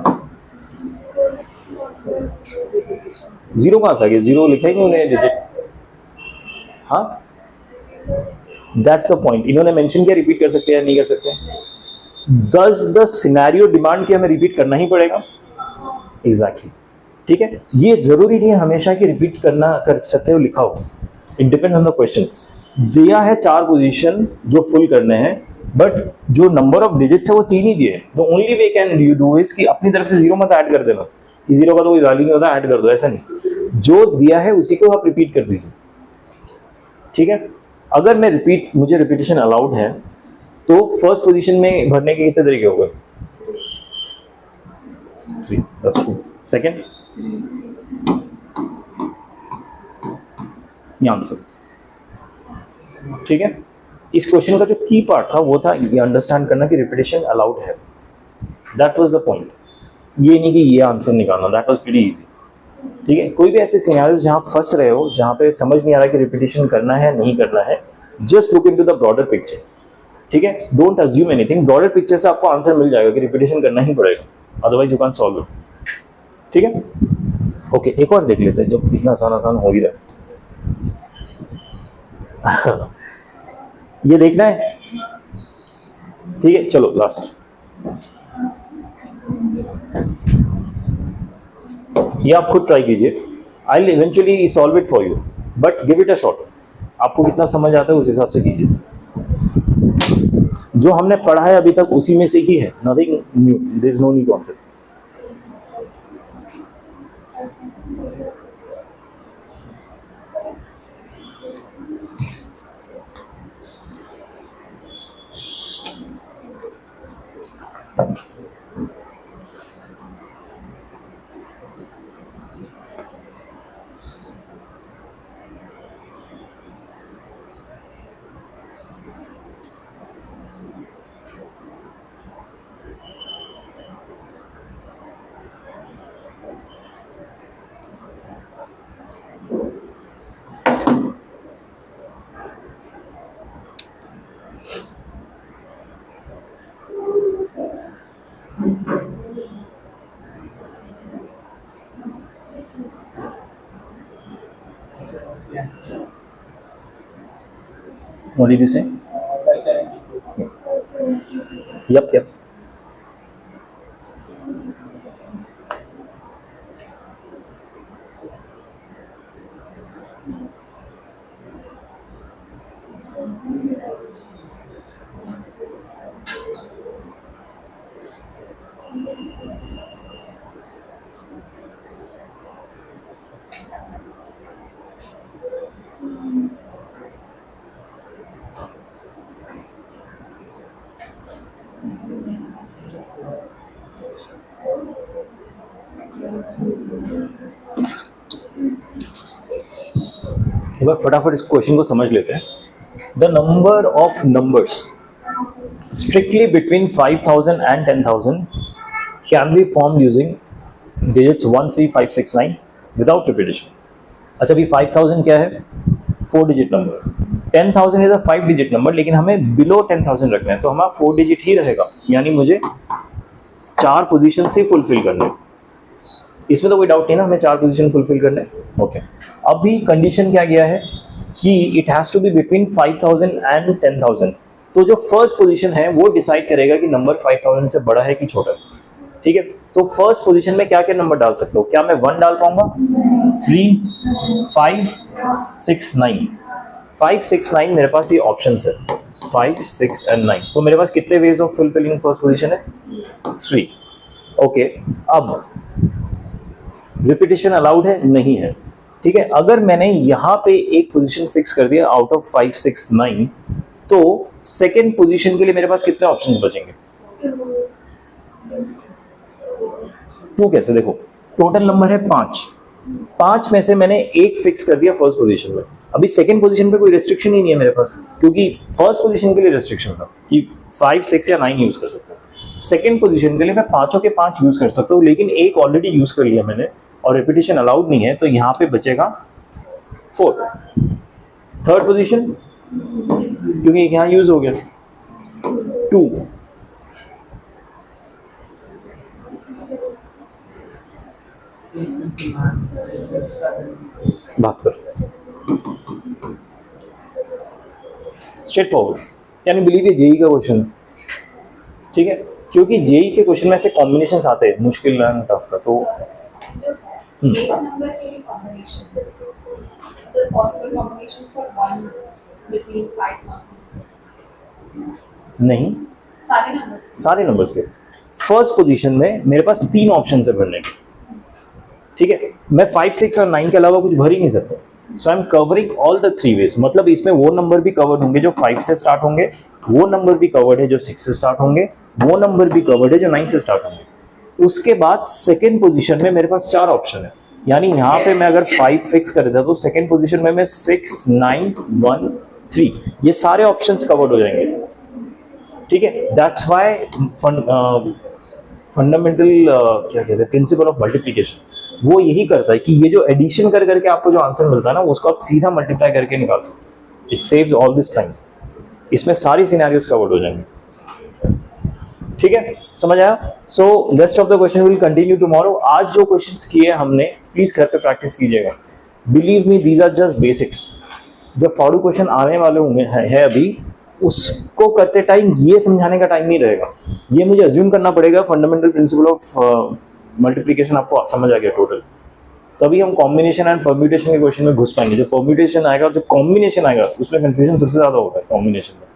0 कहां से आ गया? 0 लिखा ही नहीं उन्हें डिजिट। हाँ, दैट्स द पॉइंट। इन्होंने मेंशन किया, रिपीट कर सकते हैं या नहीं कर सकते? डज द सिनेरियो डिमांड कि हमें रिपीट करना ही पड़ेगा? एग्जैक्टली। ठीक है, ये जरूरी नहीं है हमेशा कि रिपीट करना कर सकते हो लिखा हो, it depends on the question. दिया है 4 पोजीशन जो फुल करने हैं, बट जो नंबर ऑफ डिजिट्स है वो 3 ही दिए। The only way can you do is कि अपनी तरफ से 0 मत ऐड कर देना, 0 का तो कोई वैल्यू नहीं होता, ऐड कर दो, ऐसा नहीं। जो दिया है उसी को आप रिपीट कर दीजिए। ठीक है, अगर मैं मुझे रिपीटेशन अलाउड है तो फर्स्ट पोजीशन में भरने के कितने तरीके हो गए? 3, that's true। सेकंड, ये आंसर। ठीक है, इस क्वेश्चन का जो की पार्ट था वो था ये अंडरस्टैंड करना कि रिपीटेशन अलाउड है, दैट वाज द पॉइंट। ये नहीं कि ये आंसर निकालना, दैट वाज प्रीटी इजी। ठीक है, कोई भी ऐसे सिनेरियोस जहां फंस रहे हो, जहां पे समझ नहीं आ रहा कि रिपीटेशन करना है नहीं करना है, just look into the broader picture. ठीक है, don't assume anything, broader picture से आपको आंसर मिल जाएगा कि रिपीटेशन करना ही पड़ेगा, otherwise you can't solve it. ठीक है, ओके, एक और देख लेते हैं जब इतना आसान हो ही रहा है। ये देखना है? ठीक है, चलो लास्ट। ये आप खुद ट्राई कीजिए, I will eventually solve it for you, but give it a shot. आपको कितना समझ आता है उस हिसाब से कीजिए। जो हमने पढ़ा है अभी तक उसी में से ही है, nothing new, there is no new concept. What did you say? Yep. एक बार फटाफट इस क्वेश्चन को समझ लेते हैं. The number of numbers strictly between 5000 and 10,000 can be formed using digits 1 3 5 6 9 without repetition. अच्छा, अभी 5000 क्या है? 4 digit number. 10,000 is a 5 digit number, लेकिन हमें बिलो 10,000 रखना है, तो हमारा 4 डिजिट ही रहेगा, यानी मुझे 4 पोजीशन से फुलफिल करना है. इसमें तो कोई डाउट नहीं ना, हमें 4 पोजीशन फुलफिल करना है. ओके, अभी कंडीशन क्या गया है कि it has to be between 5000 and 10,000. तो जो फर्स्ट पोजीशन है वो डिसाइड करेगा कि नंबर 5000 से बड़ा है कि छोटा है. ठीक है, तो फर्स्ट पोजीशन में क्या क्या नंबर डाल सकते हो? क्या मैं 1 डाल पाऊंगा? 3 5 6 9. 5 6 9 मेरे पास ये ऑप्शन है, 5 6 एंड 9. तो मेरे पास कितने ways of fulfilling first position है? 3. ओके, अब रिपीटिशन अलाउड है? नहीं है. ठीक है, अगर मैंने यहाँ पे एक पोजीशन फिक्स कर दिया आउट ऑफ 5 6 9, तो सेकेंड पोजीशन के लिए मेरे पास कितने ऑप्शंस बचेंगे? 2. कैसे? देखो, टोटल नंबर है 5. 5 में से मैंने एक फिक्स कर दिया फर्स्ट पोजीशन में. अभी सेकेंड पोजीशन पे कोई रेस्ट्रिक्शन ही नहीं है मेरे पास, क्योंकि फर्स्ट पोजीशन के लिए रेस्ट्रिक्शन था कि 5 6 या 9 यूज कर सकते हो. सेकेंड पोजीशन के लिए मैं 5 के 5 यूज कर सकता हूँ, लेकिन एक ऑलरेडी यूज कर लिया मैंने और रिपीटिशन अलाउड नहीं है, तो यहाँ पे बचेगा 4. थर्ड पोजीशन, क्योंकि यहाँ यूज हो गया, 2. बहत्तर. स्ट्रेट फॉरवर्ड, यानी बिलीव ये जेई का क्वेश्चन. ठीक है, क्योंकि जेई के क्वेश्चन में ऐसे कॉम्बिनेशंस आते हैं मुश्किल एंड टफ का. तो एक नंबर के लिए combination, the possible combinations for 1 between 5000. नहीं, सारे नंबर्स के फर्स्ट पोजीशन में मेरे पास 3 ऑप्शन है भरने के. ठीक है, मैं 5 6 और 9 के अलावा कुछ भर ही नहीं सकता. So I am covering all the 3 ways. मतलब इसमें वो नंबर भी कवर्ड होंगे जो 5 से स्टार्ट होंगे, वो नंबर भी कवर्ड है जो 6 से स्टार्ट होंगे, वो नंबर भी कवर्ड है जो 9 से स्टार्ट होंगे. उसके बाद सेकेंड पोजीशन में मेरे पास 4 ऑप्शन है, यानी यहाँ पे मैं अगर 5 फिक्स कर देता तो सेकेंड पोजीशन में मैं 6 9 1 3 ये सारे ऑप्शंस कवर्ड हो जाएंगे. ठीक है, दैट्स व्हाई फंडामेंटल क्या कहते हैं, प्रिंसिपल ऑफ मल्टीप्लिकेशन, वो यही करता है कि ये जो एडिशन कर करके आपको जो आंसर मिलता है ना, उसको आप सीधा मल्टीप्लाई करके निकाल सकते हो. It saves all this time. इसमें सारी सिनेरियोस कवर्ड हो जाएंगे. ठीक है, समझ आया? So rest of the question will continue tomorrow. आज जो क्वेश्चंस किए हमने, प्लीज घर पे प्रैक्टिस कीजिएगा. Believe me, these are just basics. जब फॉलो क्वेश्चन आने वाले होंगे है अभी, उसको करते टाइम ये समझाने का टाइम नहीं रहेगा. ये मुझे अज्यूम करना पड़ेगा फंडामेंटल प्रिंसिपल ऑफ मल्टीप्लिकेशन आपको समझ आ गया टोटल, तभी हम कॉम्बिनेशन एंड परम्यूटेशन के क्वेश्चन में घुस पाएंगे. जब परम्यूटेशन आएगा, जब कॉम्बिनेशन आएगा, उसमें कंफ्यूजन सबसे ज्यादा होता है कॉम्बिनेशन में.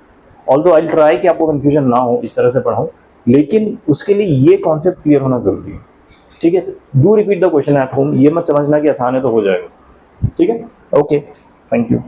ऑल्दो आई ट्राई कि आपको कंफ्यूजन ना हो, इस तरह से पढ़ाऊं, लेकिन उसके लिए ये कॉन्सेप्ट क्लियर होना जरूरी है. ठीक है, do repeat the question at home. ये मत समझना कि आसान है तो हो जाएगा. ठीक है, ओके, थैंक यू.